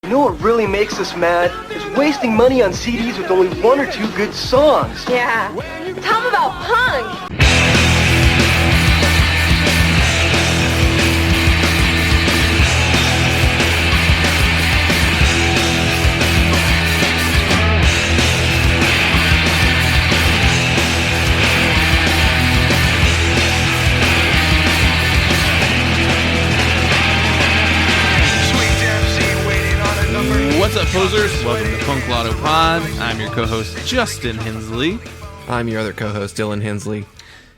You know what really makes us mad? Is wasting money on CDs with only one or two good songs. Yeah. Tell them about punk. What's up, posers? Welcome to punklottopod. I'm your co-host, Justin Hensley. I'm your other co-host, Dylan Hensley.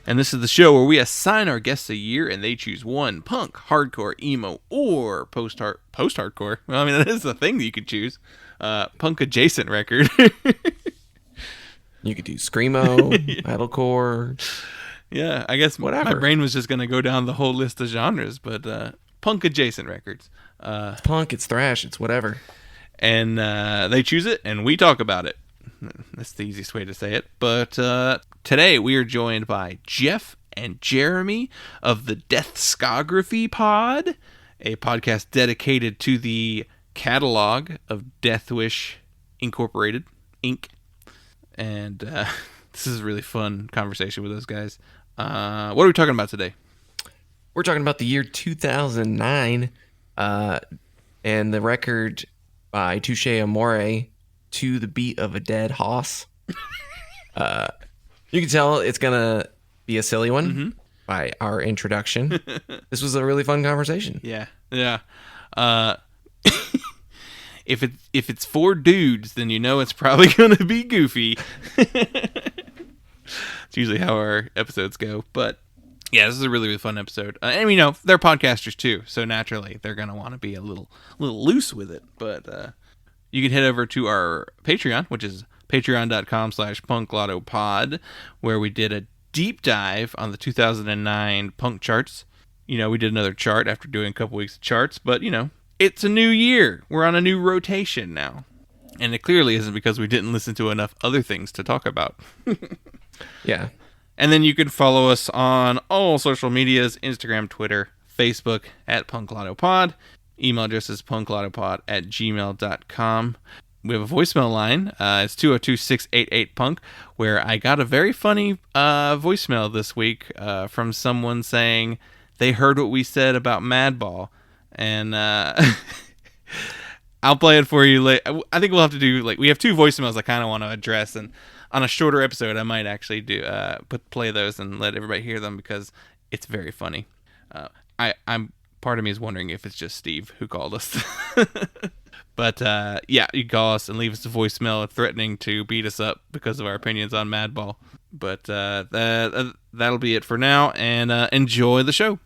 And this is the show where we assign our guests a year and they choose one punk, hardcore, emo, or post-hardcore. Well, I mean, that is a thing that you could choose. Punk-adjacent record. You could do screamo, metalcore. Yeah, I guess whatever. My brain was just going to go down the whole list of genres, but punk-adjacent records. It's punk, it's thrash, it's whatever. And they choose it, and we talk about it. That's the easiest way to say it. But today we are joined by Jeff and Jeremy of the Deathscography Pod, a podcast dedicated to the catalog of Deathwish Incorporated, Inc. And this is a really fun conversation with those guys. What are we talking about today? We're talking about the year 2009 and the record by Touché Amoré, To the Beat of a Dead Hoss. You can tell it's going to be a silly one by our introduction. This was a really fun conversation. Yeah. If it's four dudes, then you know it's probably going to be goofy. It's usually how our episodes go. But yeah, this is a really, really fun episode. And, you know, they're podcasters too, so naturally they're going to want to be a little loose with it. But you can head over to our Patreon, which is patreon.com/punklottopod, where we did a deep dive on the 2009 punk charts. You know, we did another chart after doing a couple weeks of charts, but, you know, it's a new year. We're on a new rotation now. And it clearly isn't because we didn't listen to enough other things to talk about. Yeah. And then you can follow us on all social medias, Instagram, Twitter, Facebook, at punklottopod. Email address is punklottopod@gmail.com. We have a voicemail line. It's 202-688-PUNK, where I got a very funny voicemail this week from someone saying they heard what we said about Madball. And I'll play it for you later. I think we'll have to do, we have two voicemails I kind of want to address, and on a shorter episode, I might actually do play those and let everybody hear them because it's very funny. I'm part of me is wondering if it's just Steve who called us. But yeah, you can call us and leave us a voicemail threatening to beat us up because of our opinions on Madball. But that'll be it for now, and enjoy the show.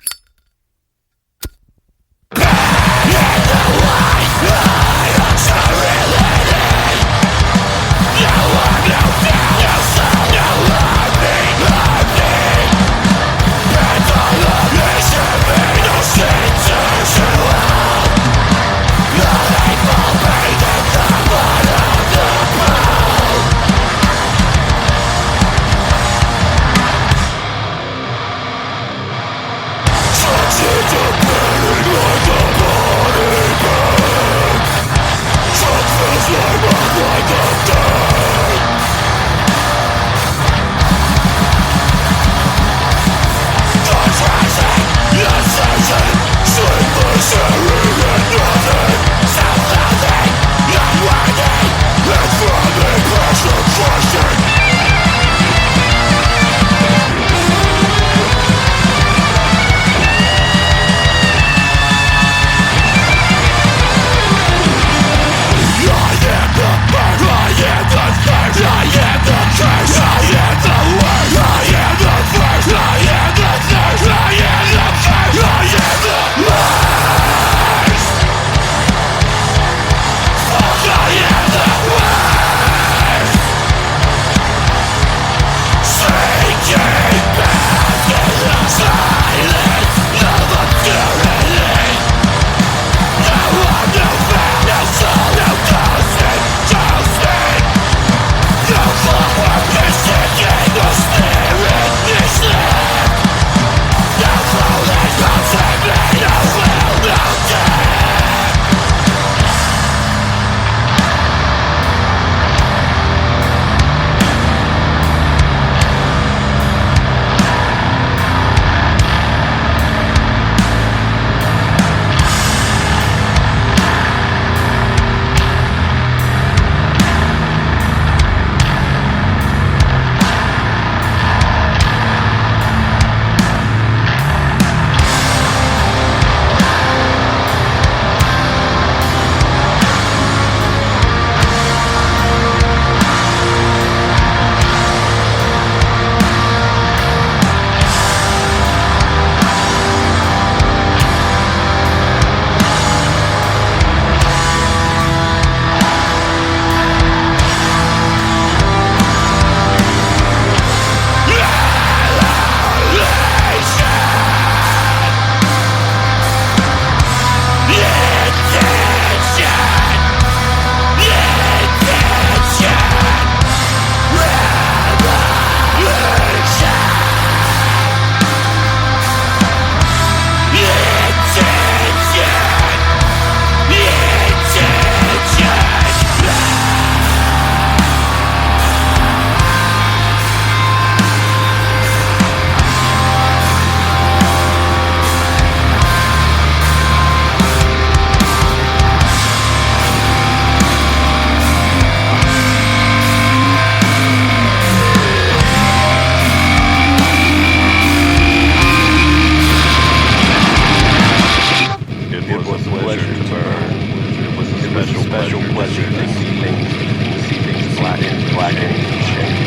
special pleasure to see things black and shade.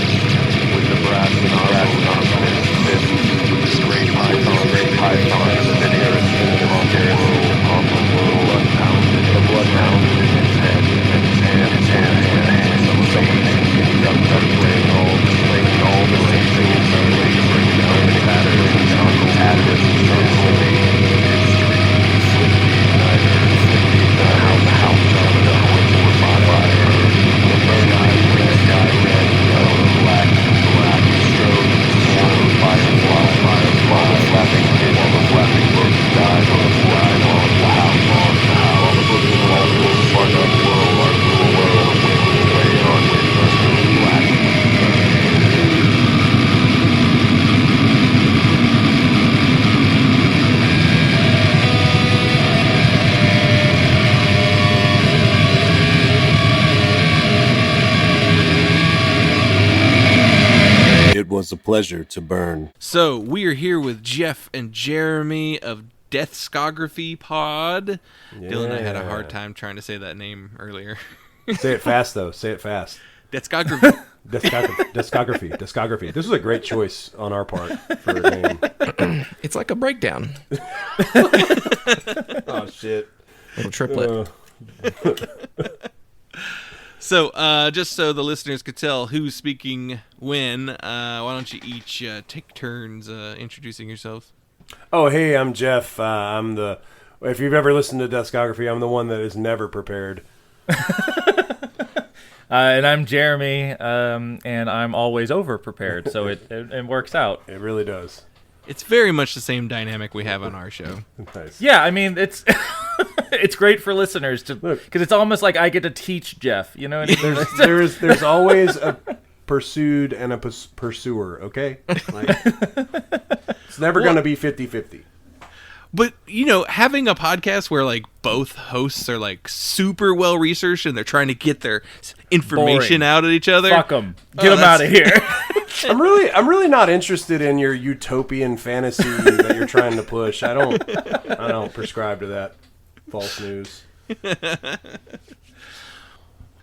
With the brass nozzle with the great python spinning around the bloodhound in his head, and the veins playing all the racing It was a pleasure to burn. So we are here with Jeff and Jeremy of Deathscography Pod. Yeah. Dylan and I had a hard time trying to say that name earlier. Say it fast, though. Say it fast. Deathscography. Discography. This was a great choice on our part for a name. It's like a breakdown. Oh, shit. Little triplet. So, just so the listeners could tell who's speaking when, why don't you each take turns introducing yourselves? Oh, hey, I'm Jeff. If you've ever listened to Deathscography, I'm the one that is never prepared. And I'm Jeremy, and I'm always over-prepared, so it works out. It really does. It's very much the same dynamic we have on our show. Nice. Yeah, I mean, it's it's great for listeners to because it's almost like I get to teach Jeff. You know what I mean? There's always a pursued and a pursuer, okay? Like, it's never going to be 50-50. But, you know, having a podcast where, like, both hosts are, like, super well-researched and they're trying to get their information out at each other. Fuck them. Get them out of here. I'm really not interested in your utopian fantasy that you're trying to push. I don't prescribe to that false news.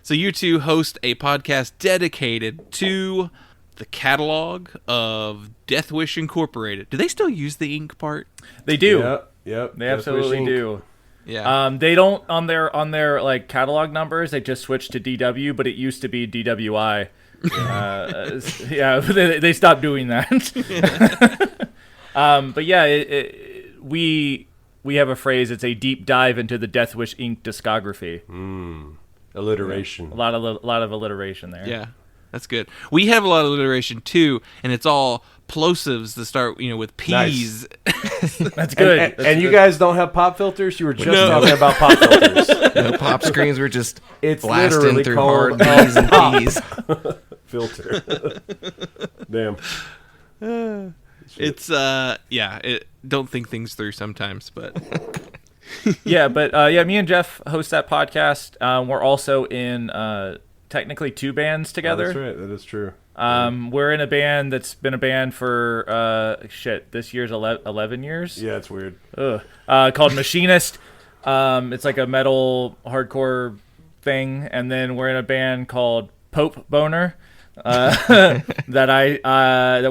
So you two host a podcast dedicated to the catalog of Death Wish Incorporated. Do they still use the ink part? They do. Yep. They absolutely do. Yeah. They don't on their like catalog numbers. They just switched to DW, but it used to be DWI. Yeah, they stopped doing that. But yeah, we have a phrase. It's a deep dive into the Death Wish Inc. discography. Alliteration. A lot of alliteration there. Yeah, that's good. We have a lot of alliteration too, and it's all plosives that start, you know, with P's. Nice. That's good. And you guys don't have pop filters? You were just talking about pop filters. No pop screens were just It's blasting literally through called hard B's and P's. filter. Damn. It's don't think things through sometimes, but Yeah, but me and Jeff host that podcast. We're also in technically two bands together. Oh, that's right. That is true. We're in a band that's been a band for this year's 11 years. Yeah, it's weird. Called Machinist. It's like a metal hardcore thing, and then we're in a band called Pope Boner that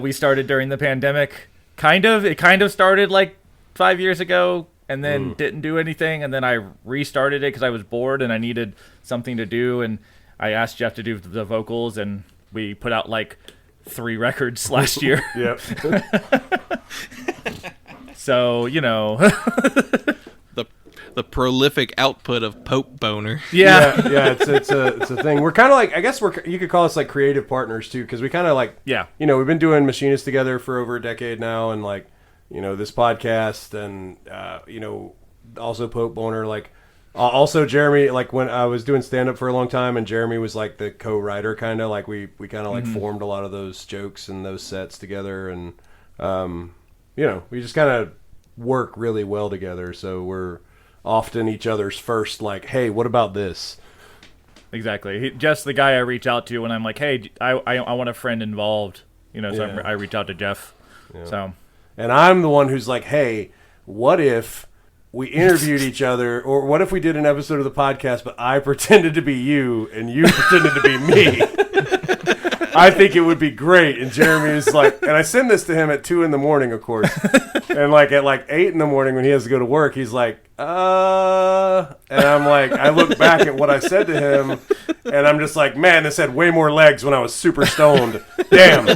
we started during the pandemic. It kind of started like 5 years ago, and then didn't do anything, and then I restarted it because I was bored and I needed something to do, and I asked Jeff to do the vocals, and we put out like 3 records last year. Yep. So, you know. the prolific output of Pope Boner. Yeah. It's a thing. We're kind of like, I guess you could call us like creative partners too, because we kind of like, you know, we've been doing Machinist together for over a decade now, and like, you know, this podcast, and you know, also Pope Boner, like, also Jeremy, like when I was doing stand up for a long time, and Jeremy was like the co-writer, kind of like we kind of like formed a lot of those jokes and those sets together, and you know, we just kind of work really well together, so we're often each other's first, like, hey, what about this? Exactly. Jeff's the guy I reach out to when I'm like, hey, I want a friend involved, you know, so I reach out to Jeff. Yeah. So, and I'm the one who's like, hey, what if we interviewed each other, or what if we did an episode of the podcast, but I pretended to be you and you pretended to be me? I think it would be great. And Jeremy is like, and I send this to him at 2 a.m, of course. And like at like 8 a.m. when he has to go to work, he's like, and I'm like, I look back at what I said to him, and I'm just like, man, this had way more legs when I was super stoned. Damn.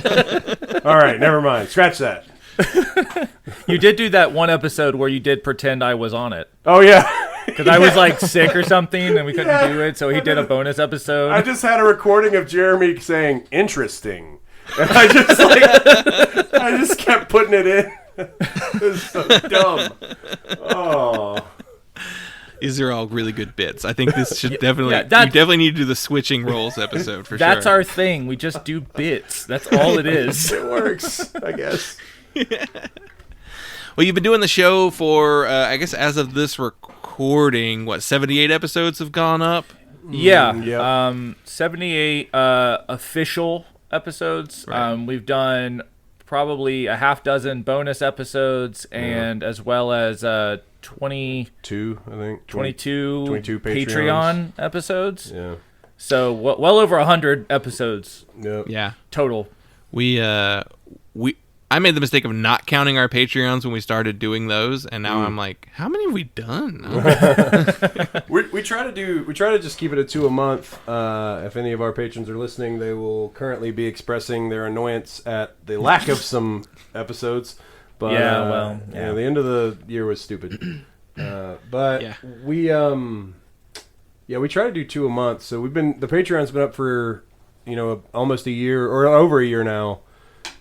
All right, never mind. Scratch that. You did do that one episode where you did pretend I was on it. Oh, yeah. Because I was like sick or something and we couldn't do it, so he did a bonus episode. I just had a recording of Jeremy saying interesting. And I just kept putting it in. It was so dumb. Oh. These are all really good bits. I think this should definitely you definitely need to do the switching roles episode for sure. That's our thing. We just do bits. That's all it is. It works, I guess. Well, you've been doing the show for, I guess, as of this recording, 78 episodes have gone up? Yeah. Yep. 78 official episodes. Right. We've done probably a half dozen bonus episodes and as well as 22 Patreon episodes. Yeah. So well over 100 episodes. Yep. Yeah. Total. I made the mistake of not counting our Patreons when we started doing those, and now I'm like, how many have we done? we try to just keep it at 2 a month. If any of our patrons are listening, they will currently be expressing their annoyance at the lack of some episodes. But the end of the year was stupid. We try to do 2 a month. So the Patreon's been up for almost a year or over a year now,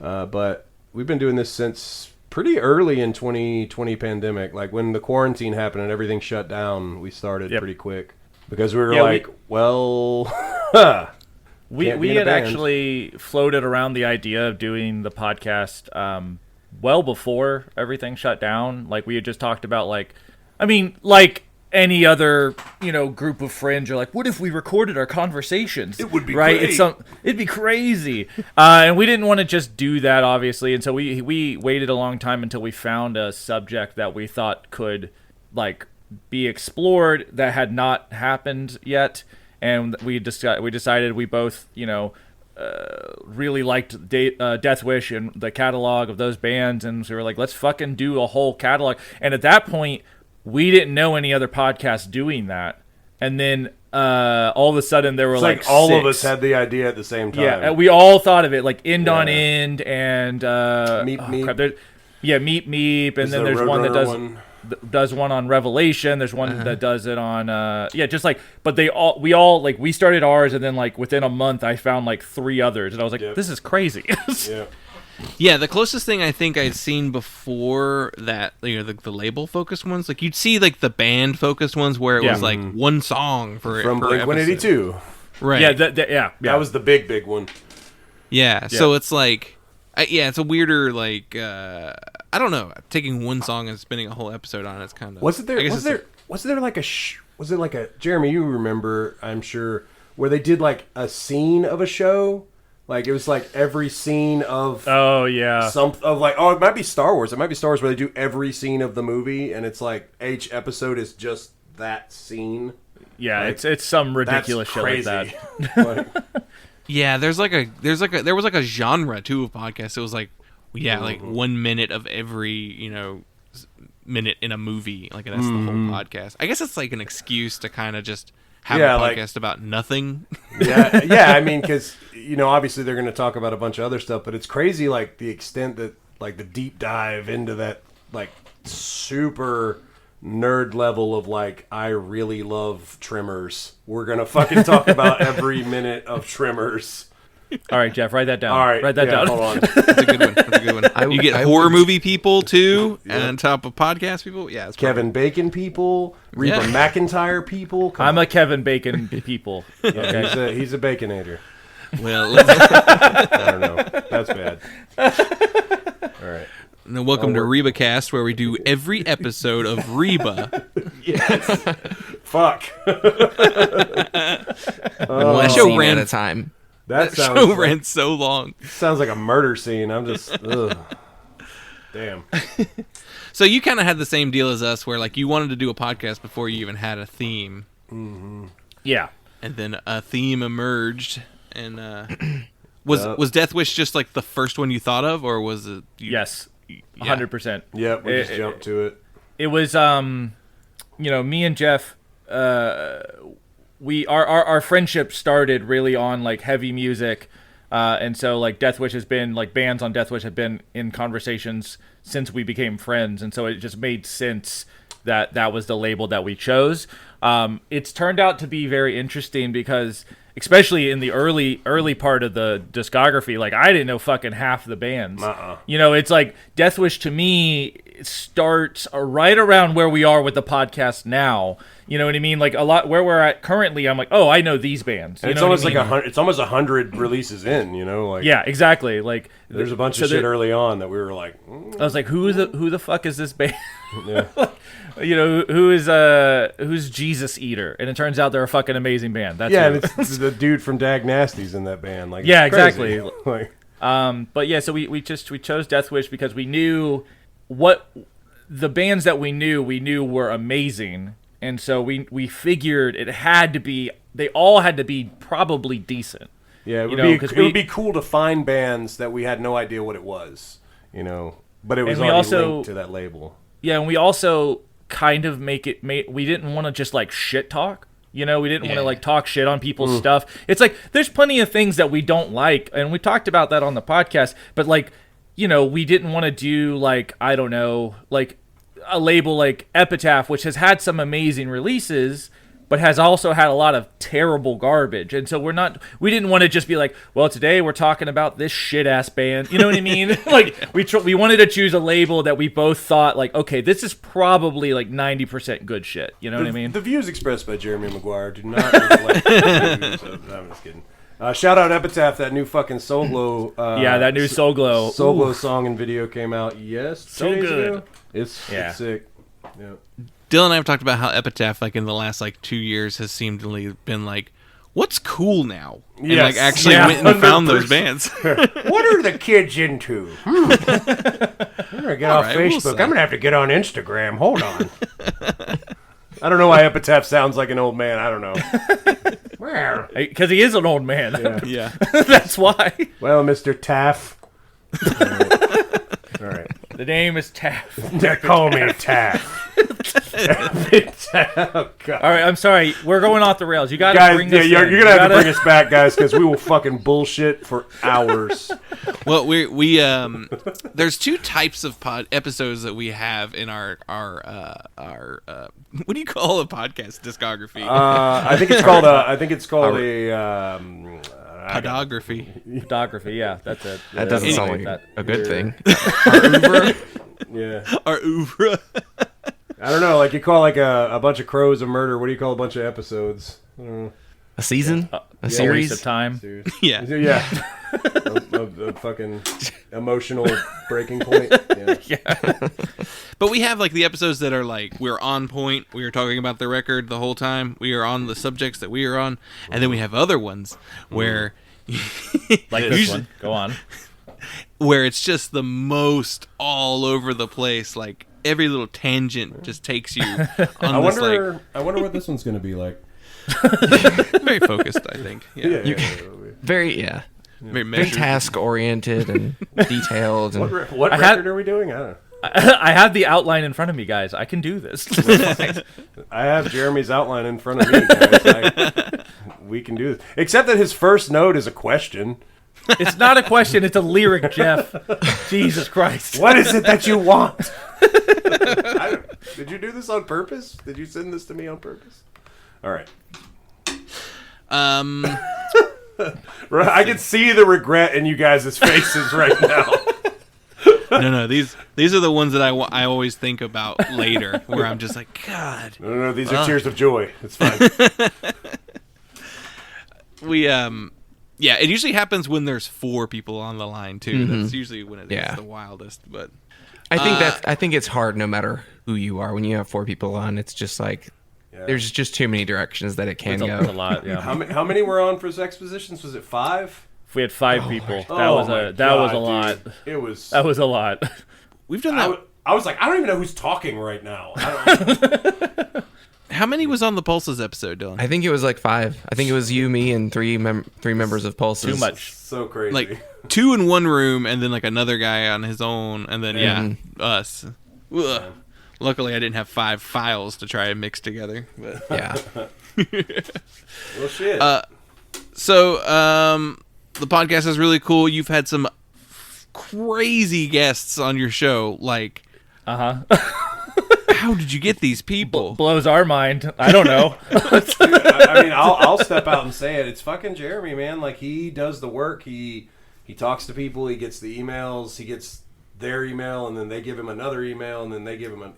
but we've been doing this since pretty early in 2020 pandemic. Like when the quarantine happened and everything shut down, we started pretty quick because we were we had actually floated around the idea of doing the podcast well before everything shut down. Like we had just talked about like any other, group of friends are like, what if we recorded our conversations? It would be right. great. It'd be crazy. And we didn't want to just do that, obviously. And so we waited a long time until we found a subject that we thought could be explored that had not happened yet. And we decided we both, really liked Death Wish and the catalog of those bands. And so we were like, let's fucking do a whole catalog. And at that point, we didn't know any other podcasts doing that. And then all of a sudden there were it's all 6. of us had the idea at the same time. Yeah, we all thought of it like End on End and Meep Meep. Meep Meep, and then there's one that does one on Revelation. There's one that does it on but we started ours, and then within a month I found 3 others, and I was like, this is crazy. Yeah. Yeah, the closest thing I think I'd seen before that, the label focused ones, you'd see the band focused ones where it was one song for from per Blink-182. Right. Yeah, That was the big one. Yeah, so it's it's a weirder I don't know, taking one song and spinning a whole episode on it's kind of. Was it like a Jeremy, you remember, I'm sure, where they did a scene of a show? It was every scene of it might be Star Wars. It might be Star Wars where they do every scene of the movie, and it's each episode is just that scene. Yeah, it's some ridiculous shit like that. Yeah, there was a genre too of podcasts. It was 1 minute of every minute in a movie. That's the whole podcast. I guess it's an excuse to kind of just have a podcast about nothing. Yeah. I mean, because obviously they're going to talk about a bunch of other stuff, but it's crazy the extent that the deep dive into that super nerd level of I really love Tremors. We're gonna fucking talk about every minute of Tremors. All right, Jeff, write that down. All right, write that down. Hold on. That's a good one. You get horror movie people too, on top of podcast people. Yeah, it's Kevin Bacon people, Reba McEntire people. I'm a Kevin Bacon people. Okay? He's a Baconator. Well, I don't know. That's bad. All right. And welcome to RebaCast, where we do every episode of Reba. Yes. Fuck. One scene at a time. That show ran so long. Sounds like a murder scene. I'm just, ugh. Damn. So you kind of had the same deal as us, where like you wanted to do a podcast before you even had a theme. Yeah. And then a theme emerged, and was Death Wish just like the first one you thought of, or was it? Yes, 100%. Yep, we just jumped to it. It was me and Jeff. Our friendship started really on like heavy music, and so like Death Wish has been like bands on Death Wish have been in conversations since we became friends, and so it just made sense that was the label that we chose. It's turned out to be very interesting because, especially in the early part of the discography, like I didn't know fucking half the bands. It's like Death Wish to me starts right around where we are with the podcast now. You know what I mean? Like a lot where we're at currently, I'm like, oh, I know these bands. It's almost like it's almost 100 releases in. Like yeah, exactly. Like there's a bunch of shit early on that we were like, I was like, who the fuck is this band? Yeah. Who's Jesus Eater? And it turns out they're a fucking amazing band. That's and it's the dude from Dag Nasty's in that band. Like yeah, it's crazy. exactly. But yeah, so we chose Death Wish because we knew what the bands that we knew were amazing, and so we figured they all had to be probably decent. Yeah, it would be cool to find bands that we had no idea what it was, but it was already linked to that label. Yeah, and we also kind of we didn't want to just like shit talk. We didn't want to like talk shit on people's stuff. It's like there's plenty of things that we don't like, and we talked about that on the podcast, but like, we didn't want to do like, I don't know, like a label like Epitaph, which has had some amazing releases, but has also had a lot of terrible garbage. And so we didn't want to just be like, well, today we're talking about this shit ass band. You know what I mean? Like we wanted to choose a label that we both thought like, okay, this is probably like 90% good shit. You know what I mean? The views expressed by Jeremy Maguire do not reflect the views of, I'm just kidding. Shout out Epitaph, that new fucking Soul Glow. That new Soul Glow. Soul Glow song and video came out so good. Ago. It's sick. Yeah. Dylan and I have talked about how Epitaph, like in the last like 2 years, has seemingly been like, what's cool now? And like actually went and found those bands. What are the kids into? I'm gonna get off Facebook. I'm gonna have to get on Instagram. Hold on. I don't know why Epitaph sounds like an old man. I don't know. Where? Because he is an old man. Yeah. That's why. Well, Mr. Taff. All right. The name is Taff. They call me Taff. Oh, God. All right, I'm sorry. We're going off the rails. You got to bring this you're going to have to bring us back, guys, because we will fucking bullshit for hours. Well, we there's two types of episodes that we have in our what do you call a podcast discography? I think it's called a podography. Podography, yeah, that's it. That doesn't sound like a good thing. Yeah. Our oeuvre. I don't know, like you call like a bunch of crows a murder. What do you call a bunch of episodes? A season? A series? Waste of time. Yeah. Yeah. a fucking emotional breaking point. Yeah. But we have like the episodes that are like we're on point. We are talking about the record the whole time. We are on the subjects that we are on, and then we have other ones where, like this one. Go on. Where it's just the most all over the place. Like every little tangent just takes you on I wonder what this one's going to be like. Very focused, I think. Yeah. Very measured. task oriented and detailed. And What record are we doing? I don't know. I have the outline in front of me, guys. I can do this. I have Jeremy's outline in front of me, guys. We can do this. Except that his first note is a question. It's not a question. It's a lyric, Jeff. Jesus Christ. What is it that you want? Did you do this on purpose? Did you send this to me on purpose? All right. I can see the regret in you guys' faces right now. No. These are the ones that I always think about later, where I'm just like, God. No. These are tears of joy. It's fine. Yeah, it usually happens when there's 4 people on the line too. Mm-hmm. That's usually when it is the wildest. But I think it's hard no matter who you are. When you have 4 people on, it's just like there's just too many directions that it can go. It's a lot. Yeah. How many were on for Expositions? Was it 5? If we had 5 people, that was a lot. Dude. It was. That was a lot. We've done that. I was like, I don't even know who's talking right now. I don't How many was on the Pulses episode, Dylan? I think it was like 5. I think it was you, me, and three members of Pulses. Too much. so crazy. Like 2 in one room, and then like another guy on his own, and then us. Ugh. Luckily, I didn't have 5 files to try and mix together. But. Yeah. Well, shit. So, the podcast is really cool. You've had some crazy guests on your show. Like, how did you get these people? Blows our mind. I don't know. I mean, I'll step out and say it. It's fucking Jeremy, man. Like, he does the work. He talks to people. He gets the emails. He gets their email, and then they give him another email, and then they give him a,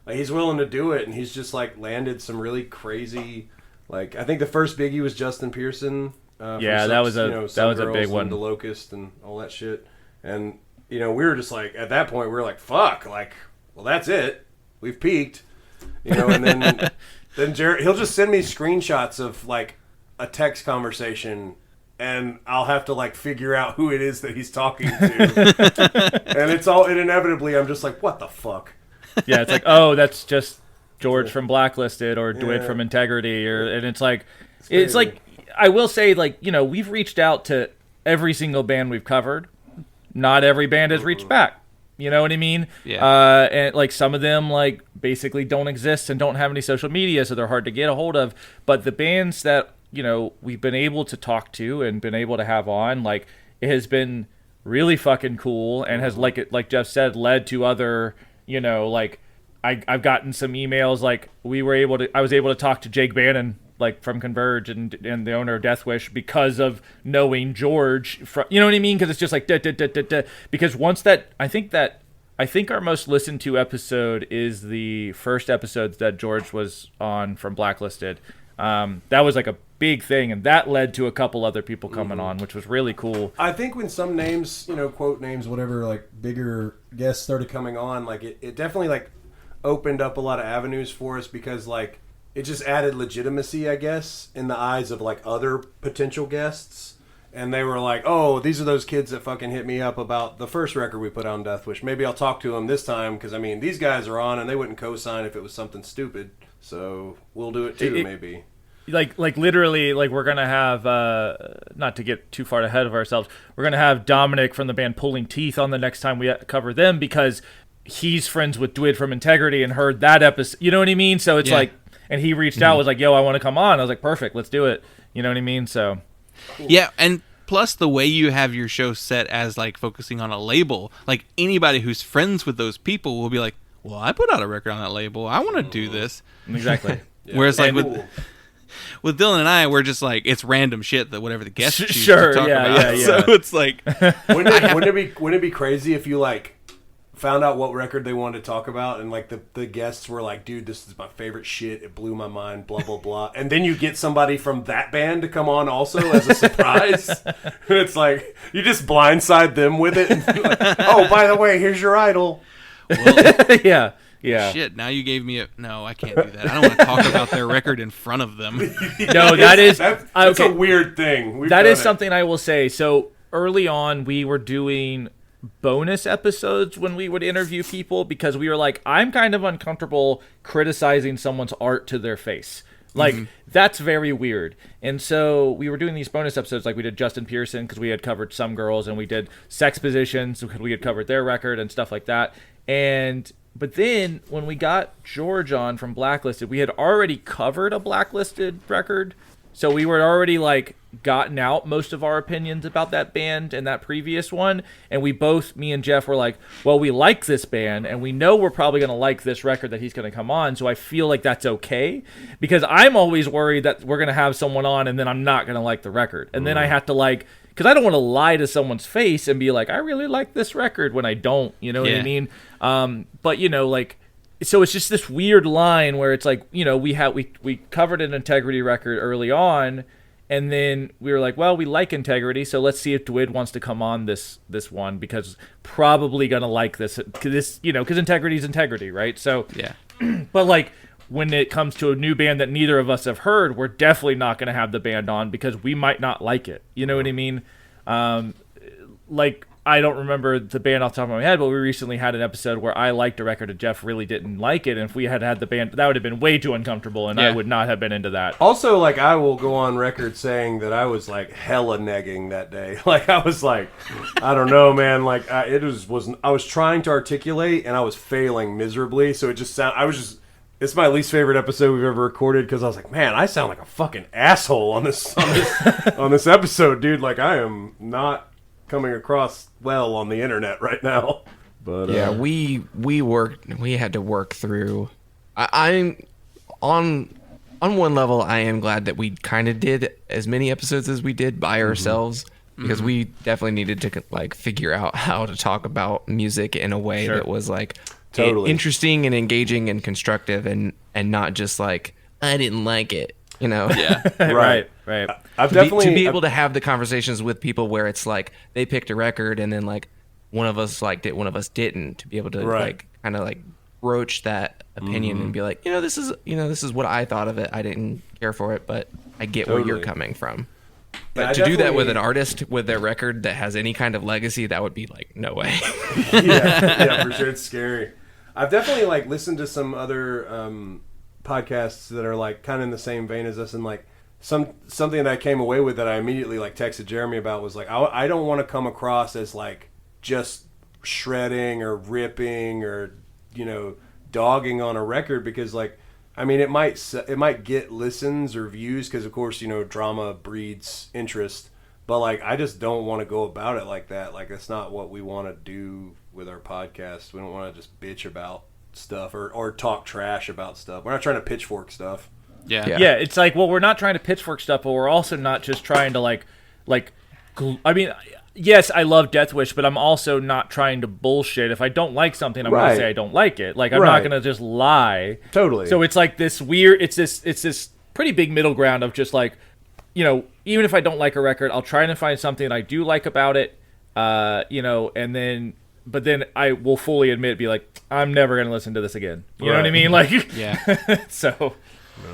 like, he's willing to do it, and he's just like landed some really crazy. Like, I think the first biggie was Justin Pearson. That was a big one. The Locust and all that shit. And we were just like, at that point, we were like, fuck, like, well, that's it. We've peaked, and then Jared, he'll just send me screenshots of like a text conversation, and I'll have to like figure out who it is that he's talking to, and inevitably I'm just like, what the fuck? Yeah, it's like, oh, that's just George from Blacklisted or Dwid from Integrity, and it's like I will say, like, we've reached out to every single band we've covered. Not every band has reached back. You know what I mean? Yeah. And like some of them like basically don't exist and don't have any social media, so they're hard to get a hold of. But the bands that we've been able to talk to and been able to have on, like, it has been really fucking cool and has like Jeff said, led to other like I've gotten some emails. Like I was able to talk to Jake Bannon, like, from Converge and the owner of Deathwish, because of knowing George from, you know what I mean? Because it's just like because once that I think our most listened to episode is the first episode that George was on from Blacklisted. That was like a big thing, and that led to a couple other people coming on, which was really cool. I think when some names, quote names, whatever, like bigger guests started coming on, like it definitely like opened up a lot of avenues for us, because like it just added legitimacy, I guess, in the eyes of like other potential guests. And they were like, oh, these are those kids that fucking hit me up about the first record we put out on Deathwish. Maybe I'll talk to them this time, because, I mean, these guys are on and they wouldn't co-sign if it was something stupid. So we'll do it too, maybe. Like literally, like, we're going to have, not to get too far ahead of ourselves, we're going to have Dominic from the band Pulling Teeth on the next time we cover them, because he's friends with Dwid from Integrity and heard that episode. You know what I mean? So it's like, and he reached out, was like, yo, I want to come on. I was like, perfect, let's do it. You know what I mean? So, yeah, and plus the way you have your show set as like focusing on a label, like anybody who's friends with those people will be like, well, I put out a record on that label. I want to do this. Exactly. Whereas like with Dylan and I, we're just like, it's random shit that whatever the guests choose sure, to talk about. Yeah. So it's like, wouldn't it be crazy if you like found out what record they wanted to talk about, and like the guests were like, dude, this is my favorite shit, it blew my mind, blah blah blah, and then you get somebody from that band to come on also as a surprise. It's like you just blindside them with it, and like, oh, by the way, here's your idol. well, yeah. Shit, now you gave me no, I can't do that. I don't want to talk about their record in front of them. No, that's a weird thing. That is something I will say. So early on, we were doing bonus episodes when we would interview people, because we were like, I'm kind of uncomfortable criticizing someone's art to their face. Like, that's very weird. And so we were doing these bonus episodes, like we did Justin Pearson, because we had covered Some Girls, and we did Sex Positions, because we had covered their record and stuff like that. But then when we got George on from Blacklisted, we had already covered a Blacklisted record. So we were already like gotten out most of our opinions about that band and that previous one. And we both, me and Jeff, were like, well, we like this band and we know we're probably going to like this record that he's going to come on. So I feel like that's okay, because I'm always worried that we're going to have someone on and then I'm not going to like the record. And then I have to like, because I don't want to lie to someone's face and be like, I really like this record when I don't, you know what I mean? But like, so it's just this weird line where it's like, we covered an Integrity record early on, and then we were like, well, we like Integrity, so let's see if Dwid wants to come on this one, because probably gonna like this, because Integrity's Integrity, right? So yeah. But like, when it comes to a new band that neither of us have heard, we're definitely not gonna have the band on because we might not like it. You know what I mean? Like I don't remember the band off the top of my head, but we recently had an episode where I liked a record and Jeff really didn't like it. And if we had the band, that would have been way too uncomfortable, and I would not have been into that. Also, like, I will go on record saying that I was, like, hella negging that day. Like, I was like, I don't know, man. Like, I was trying to articulate, and I was failing miserably. So it just it's my least favorite episode we've ever recorded because I was like, man, I sound like a fucking asshole on this episode, dude. Like, I am not coming across well on the internet right now. But yeah, we had to work through. I'm on one level, I am glad that we kind of did as many episodes as we did by ourselves, because we definitely needed to like figure out how to talk about music in a way that was like totally interesting and engaging and constructive, and not just like, I didn't like it, you know. Yeah. Right. To be able to have the conversations with people where it's like they picked a record and then like one of us liked it, one of us didn't, to be able to like kind of like broach that opinion and be like, this is what I thought of it. I didn't care for it, but I get where you're coming from. But to do that with an artist with their record that has any kind of legacy, that would be like, no way. yeah, for sure. It's scary. I've definitely like listened to some other podcasts that are like kind of in the same vein as us, and like something that I came away with that I immediately like texted Jeremy about was like, I don't want to come across as like just shredding or ripping or dogging on a record, because like, I mean, it might get listens or views because of course drama breeds interest, but like I just don't want to go about it like that. Like, that's not what we want to do with our podcast. We don't want to just bitch about stuff or talk trash about stuff. We're not trying to pitchfork stuff. Yeah, it's like, well, we're not trying to pitchfork stuff, but we're also not just trying to like I mean, yes, I love Death Wish, but I'm also not trying to bullshit. If I don't like something, I'm going to say I don't like it. Like, I'm not going to just lie. Totally. So it's like this weird, it's this pretty big middle ground of just like, even if I don't like a record, I'll try to find something I do like about it, and then, but then I will fully admit, be like, I'm never going to listen to this again. You know what I mean? Like, so.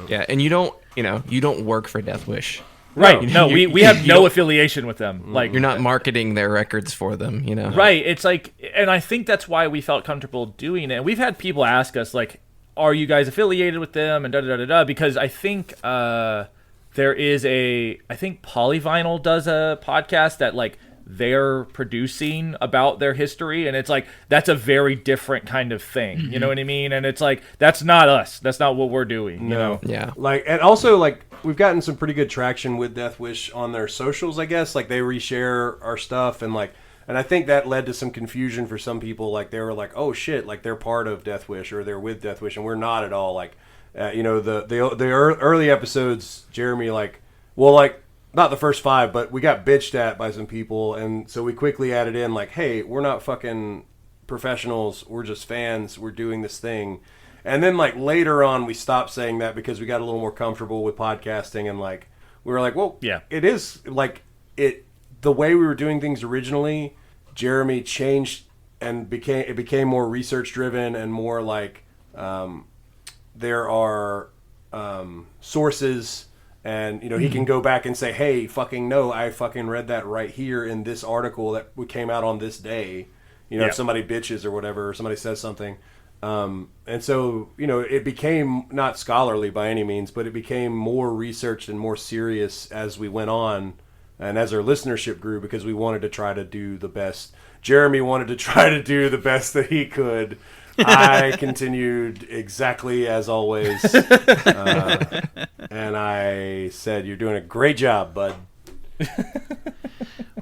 Yeah, and you don't work for Death Wish. Right. No, we have no affiliation with them. Like, you're not marketing their records for them, Right. It's like, and I think that's why we felt comfortable doing it. We've had people ask us like, are you guys affiliated with them, and da-da-da-da-da, because I think there is I think Polyvinyl does a podcast that like they're producing about their history, and it's like, that's a very different kind of thing. You know what I mean? And it's like, that's not us. That's not what we're doing. No. Yeah. Like, and also like, we've gotten some pretty good traction with Death Wish on their socials, I guess. Like, they reshare our stuff, and like, and I think that led to some confusion for some people. Like, they were like, oh shit, like they're part of Death Wish or they're with Death Wish, and we're not at all. Like, the early episodes, Jeremy, like, well, like, not the first 5, but we got bitched at by some people, and so we quickly added in like, hey, we're not fucking professionals, we're just fans, we're doing this thing. And then like later on we stopped saying that because we got a little more comfortable with podcasting, and like we were like, well, yeah, it is like the way we were doing things originally, Jeremy changed and became more research driven and more like there are sources. And, he can go back and say, hey, fucking no, I fucking read that right here in this article that came out on this day. If somebody bitches or whatever, or somebody says something. And so, it became not scholarly by any means, but it became more researched and more serious as we went on and as our listenership grew, because we wanted to try to do the best. Jeremy wanted to try to do the best that he could. I continued exactly as always, and I said, "You're doing a great job, bud."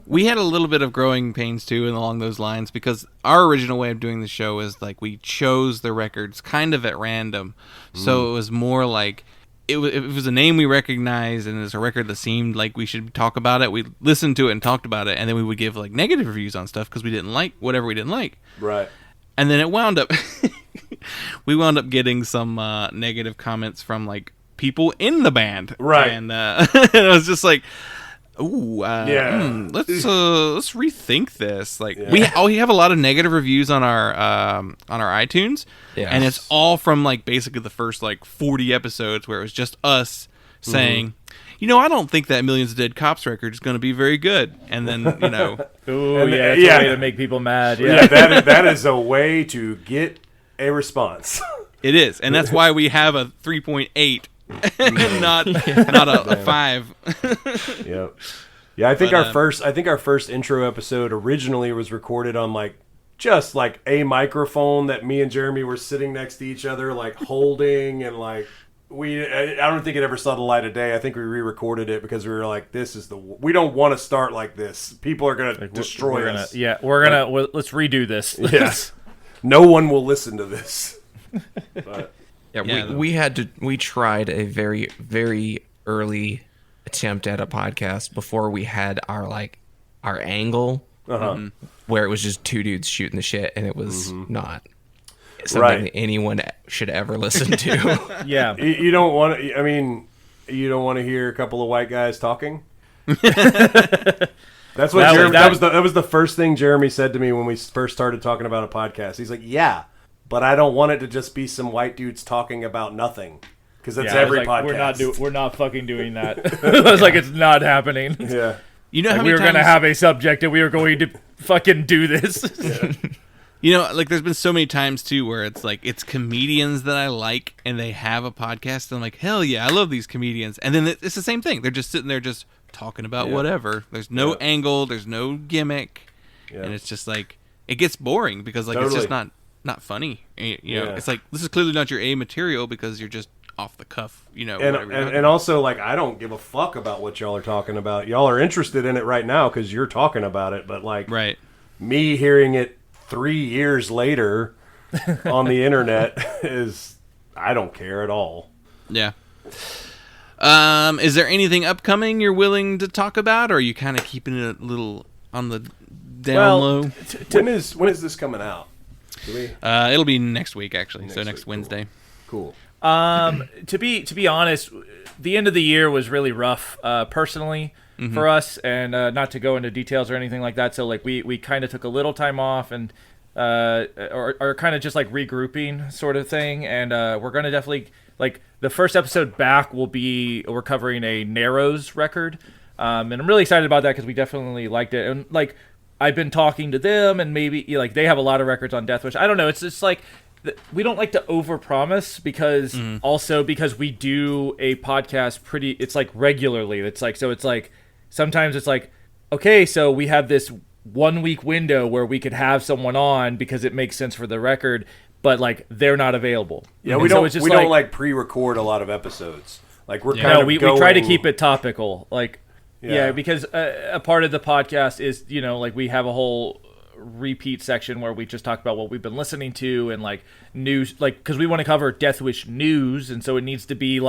We had a little bit of growing pains too, and along those lines, because our original way of doing the show is like we chose the records kind of at random, so it was more like it was a name we recognized, and it's a record that seemed like we should talk about it. We listened to it and talked about it, and then we would give like negative reviews on stuff because we didn't like whatever we didn't like. Right. And then we wound up getting some negative comments from like people in the band, right? And it was just like, ooh, let's rethink this. Like, we have a lot of negative reviews on our iTunes, and it's all from like basically the first like 40 episodes where it was just us saying, I don't think that Millions of Dead Cops record is going to be very good. And then, Ooh, yeah, it's a way to make people mad. Yeah, that is a way to get a response. It is, and that's why we have a 3.8 and not a 5. Yep. Yeah, I think our first intro episode originally was recorded on just a microphone that me and Jeremy were sitting next to each other, holding, and I don't think it ever saw the light of day. I think we re-recorded it because we were like, we don't want to start like this. People are gonna destroy us. Let's redo this. Yes. No one will listen to this. But we tried a very, very early attempt at a podcast before we had our angle, where it was just two dudes shooting the shit, and it was not something that anyone should ever listen to. Yeah, you don't want to. I mean, you don't want to hear a couple of white guys talking. That's what that was the first thing Jeremy said to me when we first started talking about a podcast. He's like, "Yeah, but I don't want it to just be some white dudes talking about nothing, because that's every podcast. We're not fucking doing that." I was like, "It's not happening." Yeah, how many we were going to have a subject and we were going to fucking do this. Yeah. There's been so many times too where it's comedians that I like and they have a podcast and I'm like, hell yeah, I love these comedians. And then it's the same thing. They're just sitting there just talking about whatever. There's no angle, there's no gimmick. Yeah. And it's just it gets boring because it's just not funny. It's this is clearly not your A material because you're just off the cuff, and also I don't give a fuck about what y'all are talking about. Y'all are interested in it right now because you're talking about it, but right. Me hearing it 3 years later on the internet I don't care at all. Yeah. Is there anything upcoming you're willing to talk about, or are you kind of keeping it a little on the down low? When is this coming out? It'll be next week actually. Next Wednesday. Cool. To be honest, the end of the year was really rough personally for us, and not to go into details or anything like that. So we kind of took a little time off and are kind of just regrouping sort of thing, and we're gonna definitely the first episode back we're covering a Narrows record, and I'm really excited about that because we definitely liked it, and I've been talking to them, and maybe they have a lot of records on Deathwish. I don't know. It's just we don't like to overpromise because we do a podcast regularly. It's sometimes it's okay, so we have this 1 week window where we could have someone on because it makes sense for the record, but they're not available. Yeah, we don't pre-record a lot of episodes. We try to keep it topical. Because a part of the podcast is we have a whole repeat section where we just talk about what we've been listening to and news, because we want to cover Deathwish news, and so it needs to be